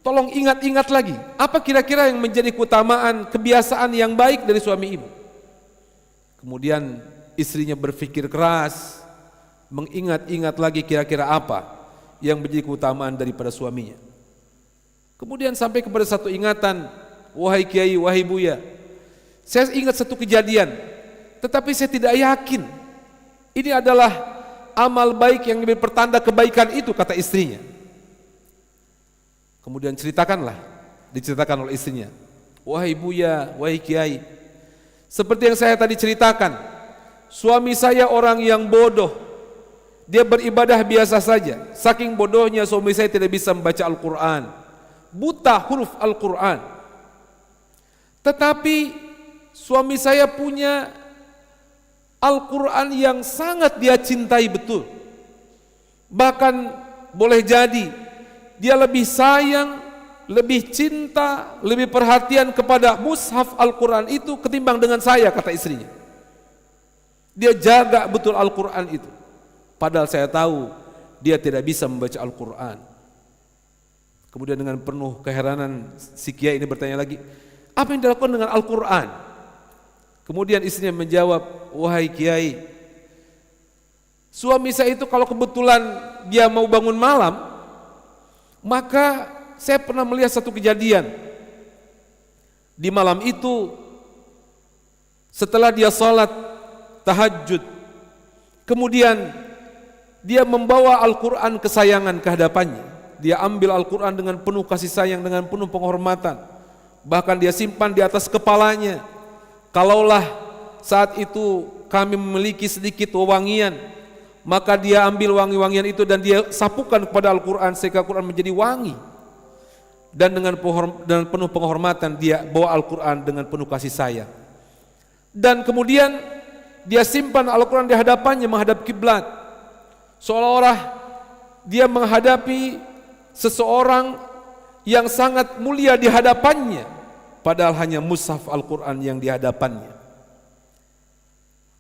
tolong ingat-ingat lagi, apa kira-kira yang menjadi keutamaan, kebiasaan yang baik dari suami ibu? Kemudian istrinya berpikir keras, mengingat-ingat lagi kira-kira apa yang menjadi keutamaan daripada suaminya. Kemudian sampai kepada satu ingatan, wahai Kiai, wahai Buya, saya ingat satu kejadian, tetapi saya tidak yakin ini adalah amal baik yang lebih pertanda kebaikan itu, kata istrinya. Kemudian diceritakan oleh istrinya, wahai Buya, wahai Kiai, seperti yang saya tadi ceritakan, suami saya orang yang bodoh, dia beribadah biasa saja. Saking bodohnya suami saya tidak bisa membaca Al-Quran, buta huruf Al-Quran. Tetapi suami saya punya Al-Quran yang sangat dia cintai betul. Bahkan boleh jadi dia lebih sayang, lebih cinta, lebih perhatian kepada mushaf Al-Quran itu ketimbang dengan saya, kata istrinya. Dia jaga betul Al-Quran itu, padahal saya tahu dia tidak bisa membaca Al-Quran. Kemudian dengan penuh keheranan si Kiai ini bertanya lagi, apa yang dilakukan dengan Al-Quran? Kemudian istrinya menjawab, wahai Kiai, suami saya itu kalau kebetulan dia mau bangun malam, maka saya pernah melihat satu kejadian. Di malam itu, setelah dia sholat tahajud, kemudian dia membawa Al-Quran kesayangan ke hadapannya. Dia ambil Al-Quran dengan penuh kasih sayang, dengan penuh penghormatan. Bahkan dia simpan di atas kepalanya. Kalaulah saat itu kami memiliki sedikit wewangian, maka dia ambil wangi-wangian itu dan dia sapukan kepada Al-Quran sehingga Al-Quran menjadi wangi. Dan dengan penuh penghormatan dia bawa Al-Quran dengan penuh kasih sayang. Dan kemudian dia simpan Al-Quran di hadapannya menghadap kiblat, seolah-olah dia menghadapi seseorang yang sangat mulia di hadapannya, padahal hanya mushaf Al-Quran yang di hadapannya.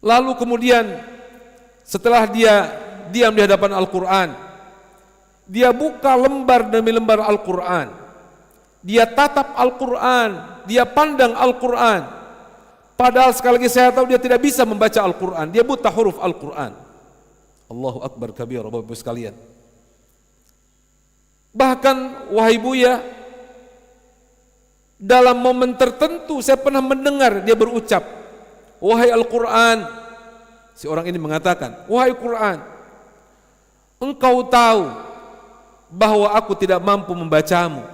Lalu kemudian setelah dia diam di hadapan Al-Quran, dia buka lembar demi lembar Al-Quran, dia tatap Al-Quran, dia pandang Al-Quran, padahal sekali lagi saya tahu dia tidak bisa membaca Al-Quran, dia buta huruf Al-Quran. Allahu Akbar kabir, Bapak Ibu sekalian. Bahkan wahai Buya, dalam momen tertentu saya pernah mendengar dia berucap, wahai Al-Quran. Si orang ini mengatakan, wahai Quran, engkau tahu bahwa aku tidak mampu membacamu.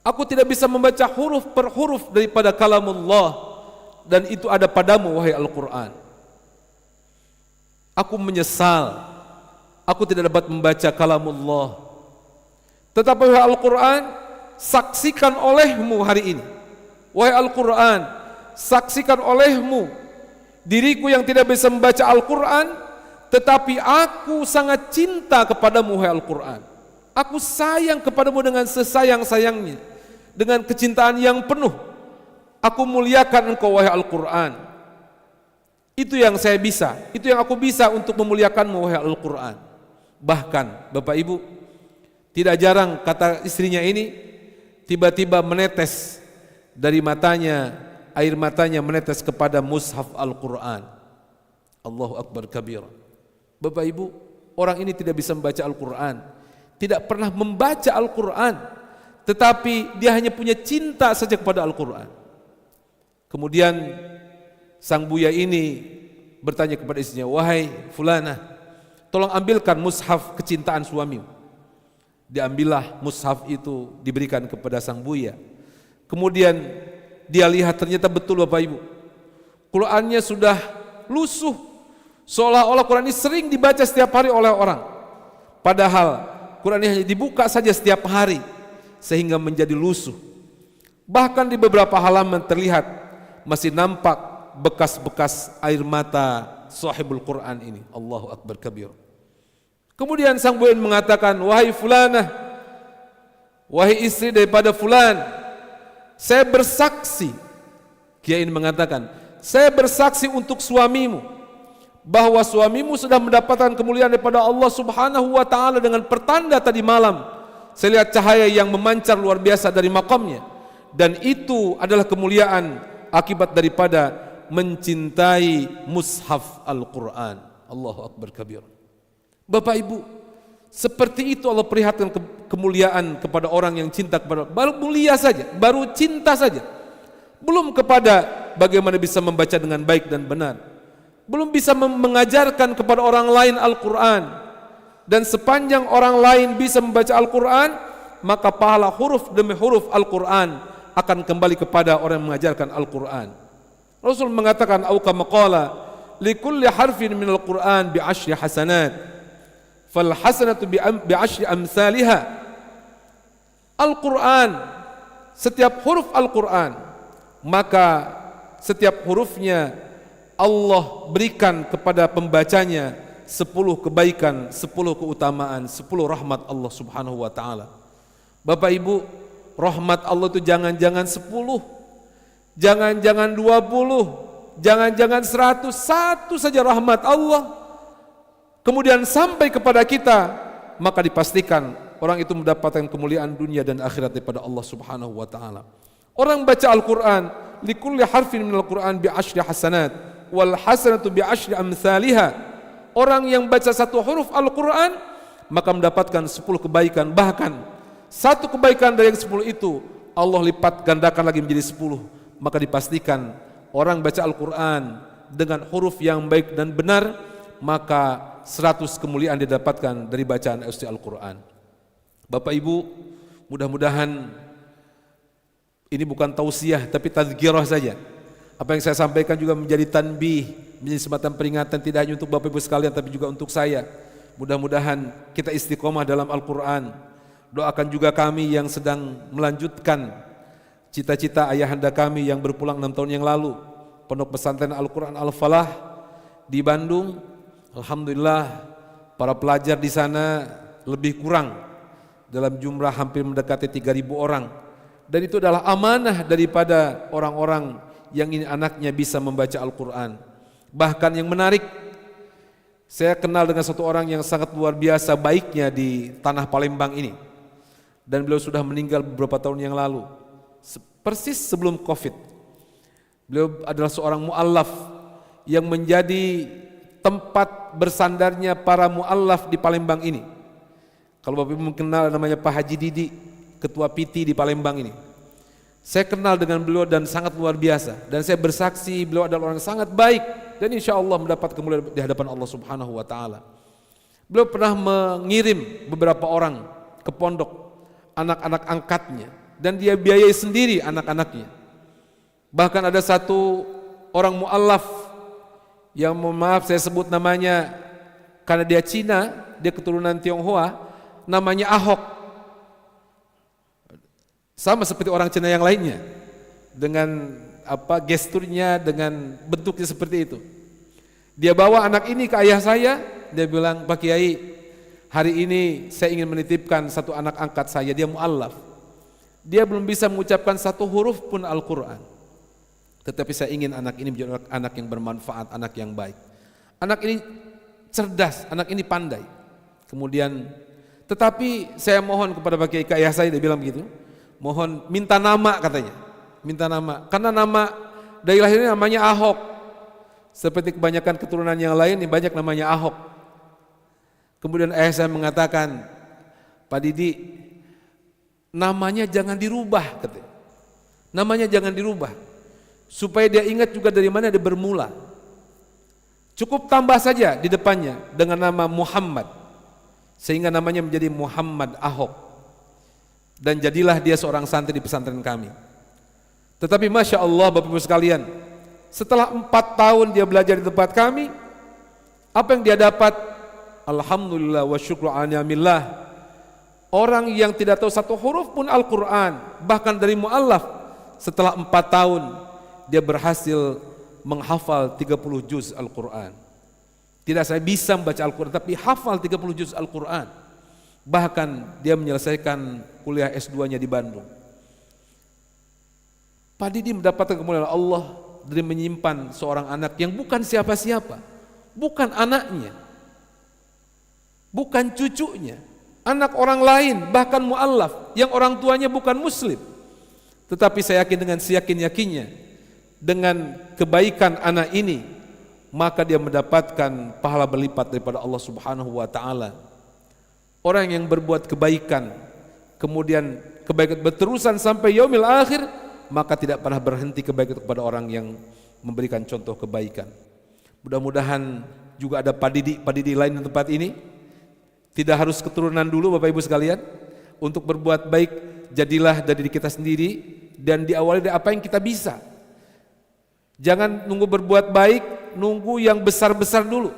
Aku tidak bisa membaca huruf per huruf daripada kalamullah, dan itu ada padamu wahai Al-Quran. Aku menyesal aku tidak dapat membaca kalamullah. Tetapi wahai Al-Quran, saksikan olehmu hari ini. Wahai Al-Quran, saksikan olehmu diriku yang tidak bisa membaca Al-Quran, tetapi aku sangat cinta kepadamu wahai Al-Quran. Aku sayang kepadamu dengan sesayang-sayangnya, dengan kecintaan yang penuh. Aku muliakan engkau wahai Al-Quran. Itu yang saya bisa, itu yang aku bisa untuk memuliakanmu wahai Al-Quran. Bahkan Bapak Ibu, Tidak jarang kata istrinya ini tiba-tiba menetes dari matanya, air matanya menetes kepada mushaf Al-Quran. Allahu Akbar kabir. Bapak Ibu, orang ini tidak bisa membaca Al-Quran, tidak pernah membaca Al-Quran, tetapi dia hanya punya cinta saja kepada Al-Quran. Kemudian sang buya ini bertanya kepada istrinya, wahai fulanah, tolong ambilkan mushaf kecintaan suamimu. Diambillah mushaf itu, diberikan kepada sang buya. Kemudian dia lihat ternyata betul Bapak Ibu, Qurannya sudah lusuh, seolah-olah Quran ini sering dibaca setiap hari oleh orang, padahal Quran ini hanya dibuka saja setiap hari sehingga menjadi lusuh. Bahkan di beberapa halaman terlihat masih nampak bekas-bekas air mata sahibul Quran ini. Allahu Akbar kabir. Kemudian sang buya mengatakan, wahai fulanah, wahai istri daripada fulan, saya bersaksi, kiai ini mengatakan, saya bersaksi untuk suamimu bahwa suamimu sudah mendapatkan kemuliaan daripada Allah Subhanahu wa taala dengan pertanda tadi malam. Saya lihat cahaya yang memancar luar biasa dari makamnya, dan itu adalah kemuliaan akibat daripada mencintai mushaf Al-Quran. Allahu Akbar kabir. Bapak Ibu, seperti itu Allah perlihatkan kemuliaan kepada orang yang cinta kepada, baru mulia saja, baru cinta saja, belum kepada bagaimana bisa membaca dengan baik dan benar, belum bisa mengajarkan kepada orang lain Al-Quran. Dan sepanjang orang lain bisa membaca Al-Quran, maka pahala huruf demi huruf Al-Quran akan kembali kepada orang yang mengajarkan Al-Quran. Rasul mengatakan, au kama qala, likulli harfin minal Quran bi asyri hasanat, fal hasanatu bi asyri amsalha. Al-Quran, setiap huruf Al-Quran, maka setiap hurufnya Allah berikan kepada pembacanya 10 kebaikan, 10 keutamaan, 10 rahmat Allah Subhanahu wa taala. Bapak Ibu, rahmat Allah itu jangan-jangan 10, jangan-jangan 20, jangan-jangan 100, satu saja rahmat Allah kemudian sampai kepada kita, maka dipastikan orang itu mendapatkan kemuliaan dunia dan akhirat daripada Allah Subhanahu wa taala. Orang baca Al-Quran, likulli harfin minal Quran bi asyri hasanat wal hasanatu bi asyri amsalha. Orang yang baca satu huruf Al-Quran maka mendapatkan 10 kebaikan, bahkan satu kebaikan dari yang 10 itu Allah lipat gandakan lagi menjadi 10. Maka dipastikan orang baca Al-Quran dengan huruf yang baik dan benar, maka 100 kemuliaan didapatkan dari bacaan isi Al-Quran. Bapak Ibu, mudah-mudahan ini bukan tausiah tapi tazkirah saja. Apa yang saya sampaikan juga menjadi tanbih, menjadi semacam peringatan tidak hanya untuk Bapak Ibu sekalian tapi juga untuk saya. Mudah-mudahan kita istiqomah dalam Al-Quran. Doakan juga kami yang sedang melanjutkan cita-cita ayahanda kami yang berpulang 6 tahun yang lalu, Pondok Pesantren Al-Quran Al-Falah di Bandung. Alhamdulillah para pelajar di sana lebih kurang, dalam jumlah hampir mendekati 3.000 orang. Dan itu adalah amanah daripada orang-orang yang ingin anaknya bisa membaca Al-Quran. Bahkan yang menarik, saya kenal dengan satu orang yang sangat luar biasa baiknya di tanah Palembang ini, dan beliau sudah meninggal beberapa tahun yang lalu, persis sebelum Covid. Beliau adalah seorang mu'allaf yang menjadi tempat bersandarnya para mu'allaf di Palembang ini. Kalau Bapak Ibu mengenal namanya Pak Haji Didi, ketua PT di Palembang ini, saya kenal dengan beliau dan sangat luar biasa, dan saya bersaksi beliau adalah orang yang sangat baik dan insya Allah mendapat kemuliaan di hadapan Allah Subhanahu wa taala. Beliau pernah mengirim beberapa orang ke pondok, anak-anak angkatnya, dan dia biayai sendiri anak-anaknya. Bahkan ada satu orang mu'allaf yang, mohon maaf saya sebut namanya karena dia Cina, dia keturunan Tionghoa, namanya Ahok. Sama seperti orang Cina yang lainnya, dengan gesturnya, dengan bentuknya seperti itu. Dia bawa anak ini ke ayah saya, dia bilang, Pak Kiai, hari ini saya ingin menitipkan satu anak angkat saya, dia mu'allaf. Dia belum bisa mengucapkan satu huruf pun Al-Quran, tetapi saya ingin anak ini menjadi anak yang bermanfaat, anak yang baik. Anak ini cerdas, anak ini pandai. Kemudian Tetapi saya mohon kepada Pak Kiai, ayah saya dia bilang begitu, mohon minta nama katanya, minta nama, karena nama dari lahirnya namanya Ahok, seperti kebanyakan keturunan yang lain ini banyak namanya Ahok. Kemudian ayah saya mengatakan, Pak Didi, namanya jangan dirubah katanya, namanya jangan dirubah, supaya dia ingat juga dari mana dia bermula. Cukup tambah saja di depannya dengan nama Muhammad, sehingga namanya menjadi Muhammad Ahok. Dan jadilah dia seorang santri di pesantren kami. Tetapi Masya Allah Bapak Ibu sekalian, setelah 4 tahun dia belajar di tempat kami, apa yang dia dapat? Alhamdulillah wa syukru ala ni'amillah. Orang yang tidak tahu satu huruf pun Al-Quran, bahkan dari mu'allaf, setelah 4 tahun dia berhasil menghafal 30 juz Al-Quran. Tidak saya bisa membaca Al-Quran, tapi hafal 30 juz Al-Quran. Bahkan dia menyelesaikan kuliah S2-nya di Bandung. Pak Didi mendapatkan kemuliaan Allah dari menyimpan seorang anak yang bukan siapa-siapa, bukan anaknya, bukan cucunya, anak orang lain, bahkan mu'allaf yang orang tuanya bukan muslim. Tetapi saya yakin dengan seyakin-yakinnya, dengan kebaikan anak ini, maka dia mendapatkan pahala berlipat daripada Allah Subhanahu wa taala. Orang yang berbuat kebaikan, kemudian kebaikan berterusan sampai yaumil akhir, maka tidak pernah berhenti kebaikan kepada orang yang memberikan contoh kebaikan. Mudah-mudahan juga ada Pak Didi lain di tempat ini. Tidak harus keturunan dulu Bapak Ibu sekalian. Untuk berbuat baik, jadilah dari diri kita sendiri dan diawali dari apa yang kita bisa. Jangan nunggu berbuat baik, nunggu yang besar-besar dulu.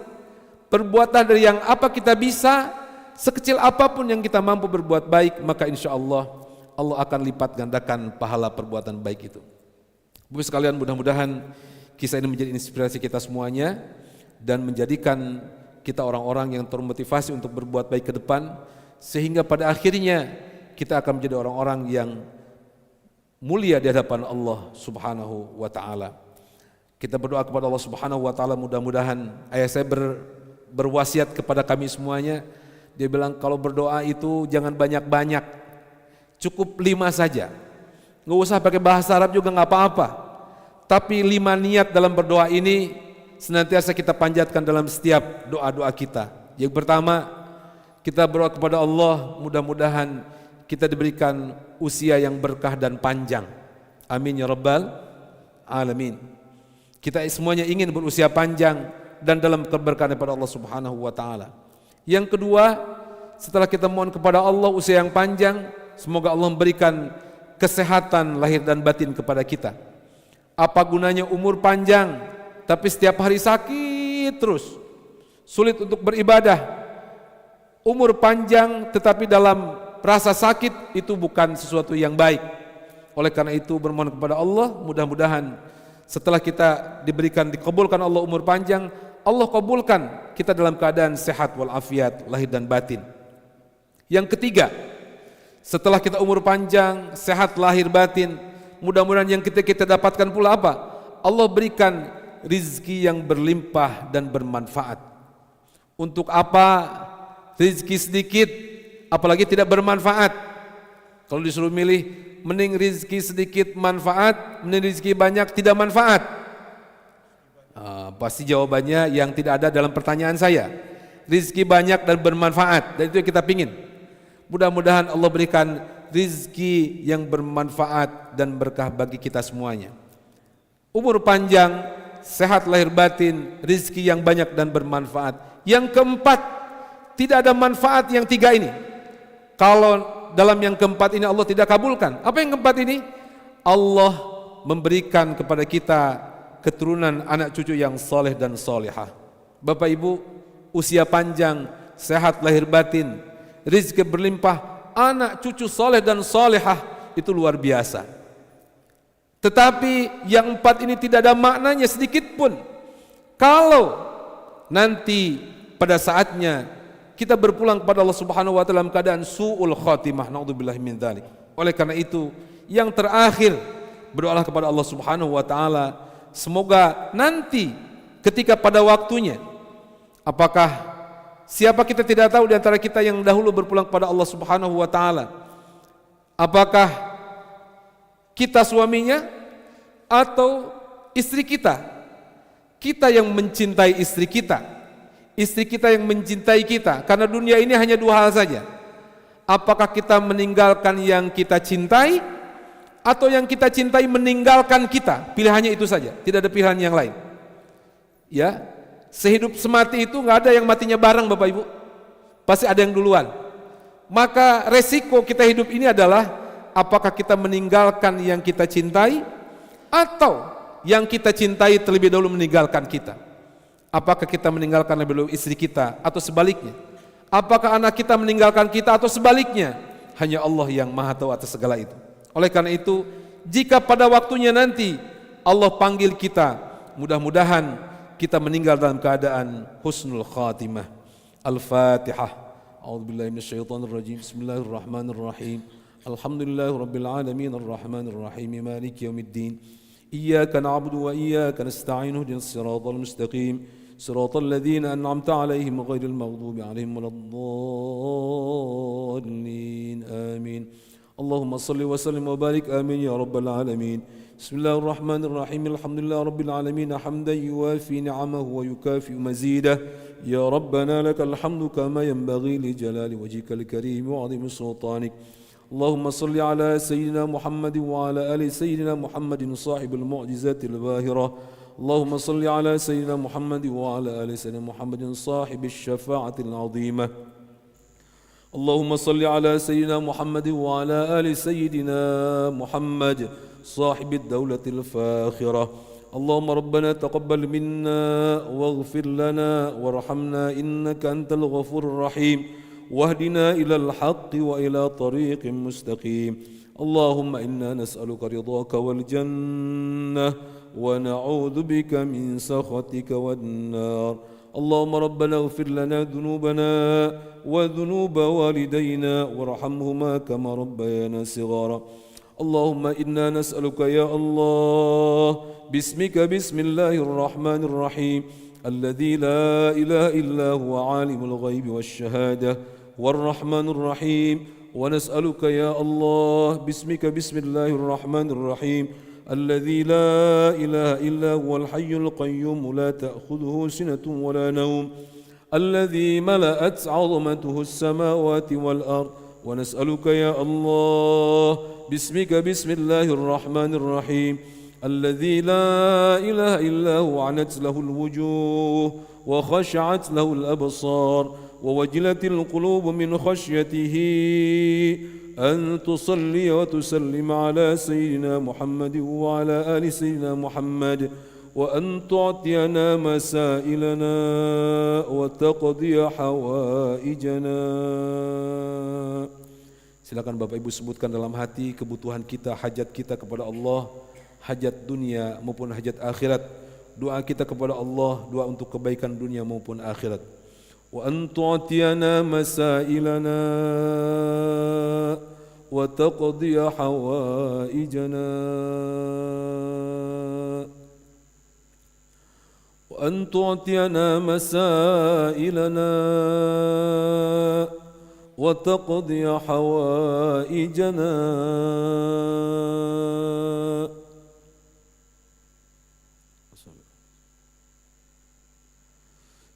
Perbuatlah dari yang apa kita bisa, sekecil apapun yang kita mampu berbuat baik, maka insya Allah Allah akan lipat gandakan pahala perbuatan baik itu. Bapak sekalian, mudah-mudahan kisah ini menjadi inspirasi kita semuanya dan menjadikan kita orang-orang yang termotivasi untuk berbuat baik ke depan, sehingga pada akhirnya kita akan menjadi orang-orang yang mulia di hadapan Allah Subhanahu wa taala. Kita berdoa kepada Allah Subhanahu wa taala, mudah-mudahan ayah saya berwasiat kepada kami semuanya. Dia bilang kalau berdoa itu jangan banyak-banyak, cukup 5 saja. Nggak usah pakai bahasa Arab juga nggak apa-apa. Tapi 5 niat dalam berdoa ini senantiasa kita panjatkan dalam setiap doa-doa kita. Yang pertama, kita berdoa kepada Allah, mudah-mudahan kita diberikan usia yang berkah dan panjang. Amin ya rabbal alamin. Kita semuanya ingin berusia panjang dan dalam keberkahan kepada Allah Subhanahu wa taala. Yang kedua, setelah kita mohon kepada Allah usia yang panjang, semoga Allah memberikan kesehatan lahir dan batin kepada kita. Apa gunanya umur panjang tapi setiap hari sakit terus, sulit untuk beribadah. Umur panjang tetapi dalam rasa sakit itu bukan sesuatu yang baik. Oleh karena itu bermohon kepada Allah, mudah-mudahan setelah kita dikabulkan Allah umur panjang, Allah kabulkan kita dalam keadaan sehat walafiat lahir dan batin. Yang ketiga, setelah kita umur panjang, sehat lahir batin, mudah-mudahan yang kita dapatkan pula apa? Allah berikan rizki yang berlimpah dan bermanfaat. Untuk apa rizki sedikit apalagi tidak bermanfaat? Kalau disuruh milih, mending rizki sedikit manfaat, mending rizki banyak tidak manfaat. Pasti jawabannya yang tidak ada dalam pertanyaan saya. Rizki banyak dan bermanfaat, dan itu yang kita pingin. Mudah-mudahan Allah berikan rizki yang bermanfaat dan berkah bagi kita semuanya. Umur panjang, sehat lahir batin, rizki yang banyak dan bermanfaat. Yang keempat, tidak ada manfaat yang 3 ini kalau dalam yang keempat ini Allah tidak kabulkan. Apa yang keempat ini? Allah memberikan kepada kita keturunan anak cucu yang soleh dan solehah. Bapak Ibu, usia panjang, sehat lahir batin, rizki berlimpah, anak cucu soleh dan solehah, itu luar biasa. Tetapi yang 4 ini tidak ada maknanya sedikit pun kalau nanti pada saatnya kita berpulang kepada Allah Subhanahu wa taala dalam keadaan su'ul khatimah, naudzubillahi min dzalik. Oleh karena itu, yang terakhir, berdoalah kepada Allah Subhanahu wa taala semoga nanti ketika pada waktunya, apakah Siapa kita tidak tahu di antara kita yang dahulu berpulang kepada Allah Subhanahu wa taala. Apakah kita suaminya atau istri kita? Kita yang mencintai istri kita, istri kita yang mencintai kita. Karena dunia ini hanya dua hal saja. Apakah kita meninggalkan yang kita cintai atau yang kita cintai meninggalkan kita? Pilihannya itu saja, tidak ada pilihan yang lain. Ya, sehidup semati itu nggak ada yang matinya bareng, Bapak Ibu. Pasti ada yang duluan. Maka resiko kita hidup ini adalah apakah kita meninggalkan yang kita cintai atau yang kita cintai terlebih dahulu meninggalkan kita. Apakah kita meninggalkan lebih dahulu istri kita atau sebaliknya? Apakah anak kita meninggalkan kita atau sebaliknya? Hanya Allah yang Maha tahu atas segala itu. Oleh karena itu, jika pada waktunya nanti Allah panggil kita, mudah-mudahan kita meninggal dalam keadaan husnul khatimah. Al-Fatihah. A'udzubillahi minasyaitonir rajim. Bismillahirrahmanirrahim. Alhamdulillahirabbil alamin arrahmanir rahim maliki yaumiddin. Iyyaka na'budu wa iyyaka nasta'in ihdinas siratal mustaqim. Siratal ladzina an'amta 'alaihim ghairil maghdubi 'alaihim waladdallin. Amin. Allahumma salli wa sallim wa barik amin ya rabbal alamin. Bismillahirrahmanirrahim. Alhamdulillah rabbil alamin hamdan yuwafi ni'amahu wa yukafi mazidah. Ya Rabbana lakal hamdu kama yanbaghi li jalali wajhikal karim wa 'azimi sultanik. Allahumma salli ala sayyidina Muhammad wa ala ali sayyidina Muhammadin sahibil mu'jizatil bahirah. Allahumma salli ala sayyidina Muhammad wa ala ali sayyidina Muhammadin sahibish syafa'atil 'azimah. اللهم صل على سيدنا محمد وعلى آل سيدنا محمد صاحب الدولة الفاخرة. اللهم ربنا تقبل منا واغفر لنا وارحمنا إنك أنت الغفور الرحيم واهدنا إلى الحق وإلى طريق مستقيم. اللهم إنا نسألك رضاك والجنة ونعوذ بك من سخطك والنار. اللهم ربنا اغفر لنا ذنوبنا وذنوب والدينا وارحمهما كما ربيانا صغارا. اللهم إنا نسألك يا الله باسمك بسم الله الرحمن الرحيم الذي لا إله إلا هو عالم الغيب والشهادة والرحمن الرحيم. ونسألك يا الله باسمك بسم الله الرحمن الرحيم الذي لا إله إلا هو الحي القيوم لا تأخذه سنة ولا نوم الذي ملأت عظمته السماوات والأرض. ونسألك يا الله باسمك بسم الله الرحمن الرحيم الذي لا إله إلا هو عنت له الوجوه وخشعت له الأبصار ووجلت القلوب من خشيته أن تصلي وتسلم على سيدنا محمد وعلى آل سيدنا محمد وأن تعطينا مسائلنا وتقضي حوائجنا. Silakan Bapak Ibu sebutkan dalam hati kebutuhan kita, hajat kita kepada Allah, hajat dunia maupun hajat akhirat. Doa kita kepada Allah, doa untuk kebaikan dunia maupun akhirat. Wa an tu'tiyana masailana wa taqdi hawaijana. Wa an tu'tiyana masailana وتقضي حوائجنا.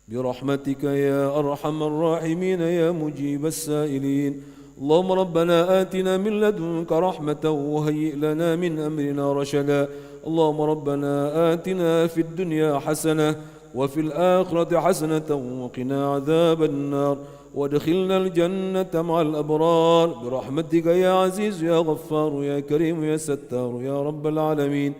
برحمتك يا أرحم الراحمين يا مجيب السائلين. اللهم ربنا آتنا من لدنك رحمة وهيئ لنا من أمرنا رشدا. اللهم ربنا آتنا في الدنيا حسنة وفي الآخرة حسنة وقنا عذاب النار وادخلنا الجنة مع الأبرار برحمتك يا عزيز يا غفار يا كريم يا ستار يا رب العالمين.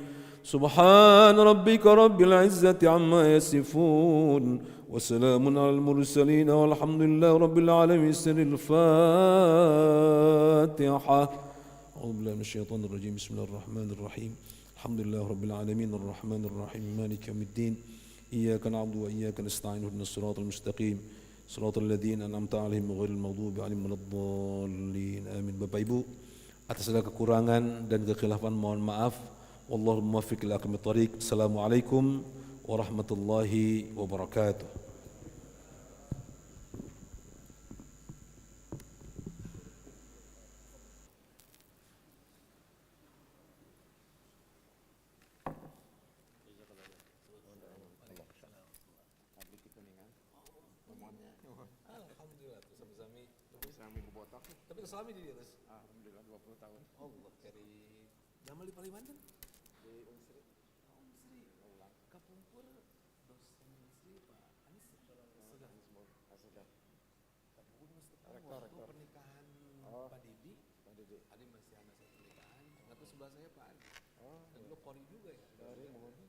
سبحان ربك رب العزة عما يصفون وسلام على المرسلين والحمد لله رب العالمين. سر الفاتحة. أعوذ بالله من الشيطان الرجيم. بسم الله الرحمن الرحيم. الحمد لله رب العالمين الرحمن الرحيم مالك يوم الدين. إياك نعبد وإياك نستعين اهدنا الصراط المستقيم صراط الذين أنعمت عليهم غير المغضوب عليهم ولا الضالين. Amin. Bapak Ibu, atas segala kekurangan dan kekhilafan mohon maaf. Wallahul muwaffiq ila aqwamit thoriq. Assalamualaikum warahmatullahi wabarakatuh. Alhamdulillah tuh sami-sami. Sami bobotak. Tapi kesalami di dia terus. Alhamdulillah 20 tahun. Allah dari Jamal di Palimantan. Di Unsri. Sri. Kapumpur dosen Sri Pak Anis sudah. Sudah. Waktu pernikahan Pak Didi. Pak Didi. Adi masih anak saya pernikahan. Nggak tuh sebelah saya Pak Adi. Oh. Dan dulu Kori juga ya. Dari mohon.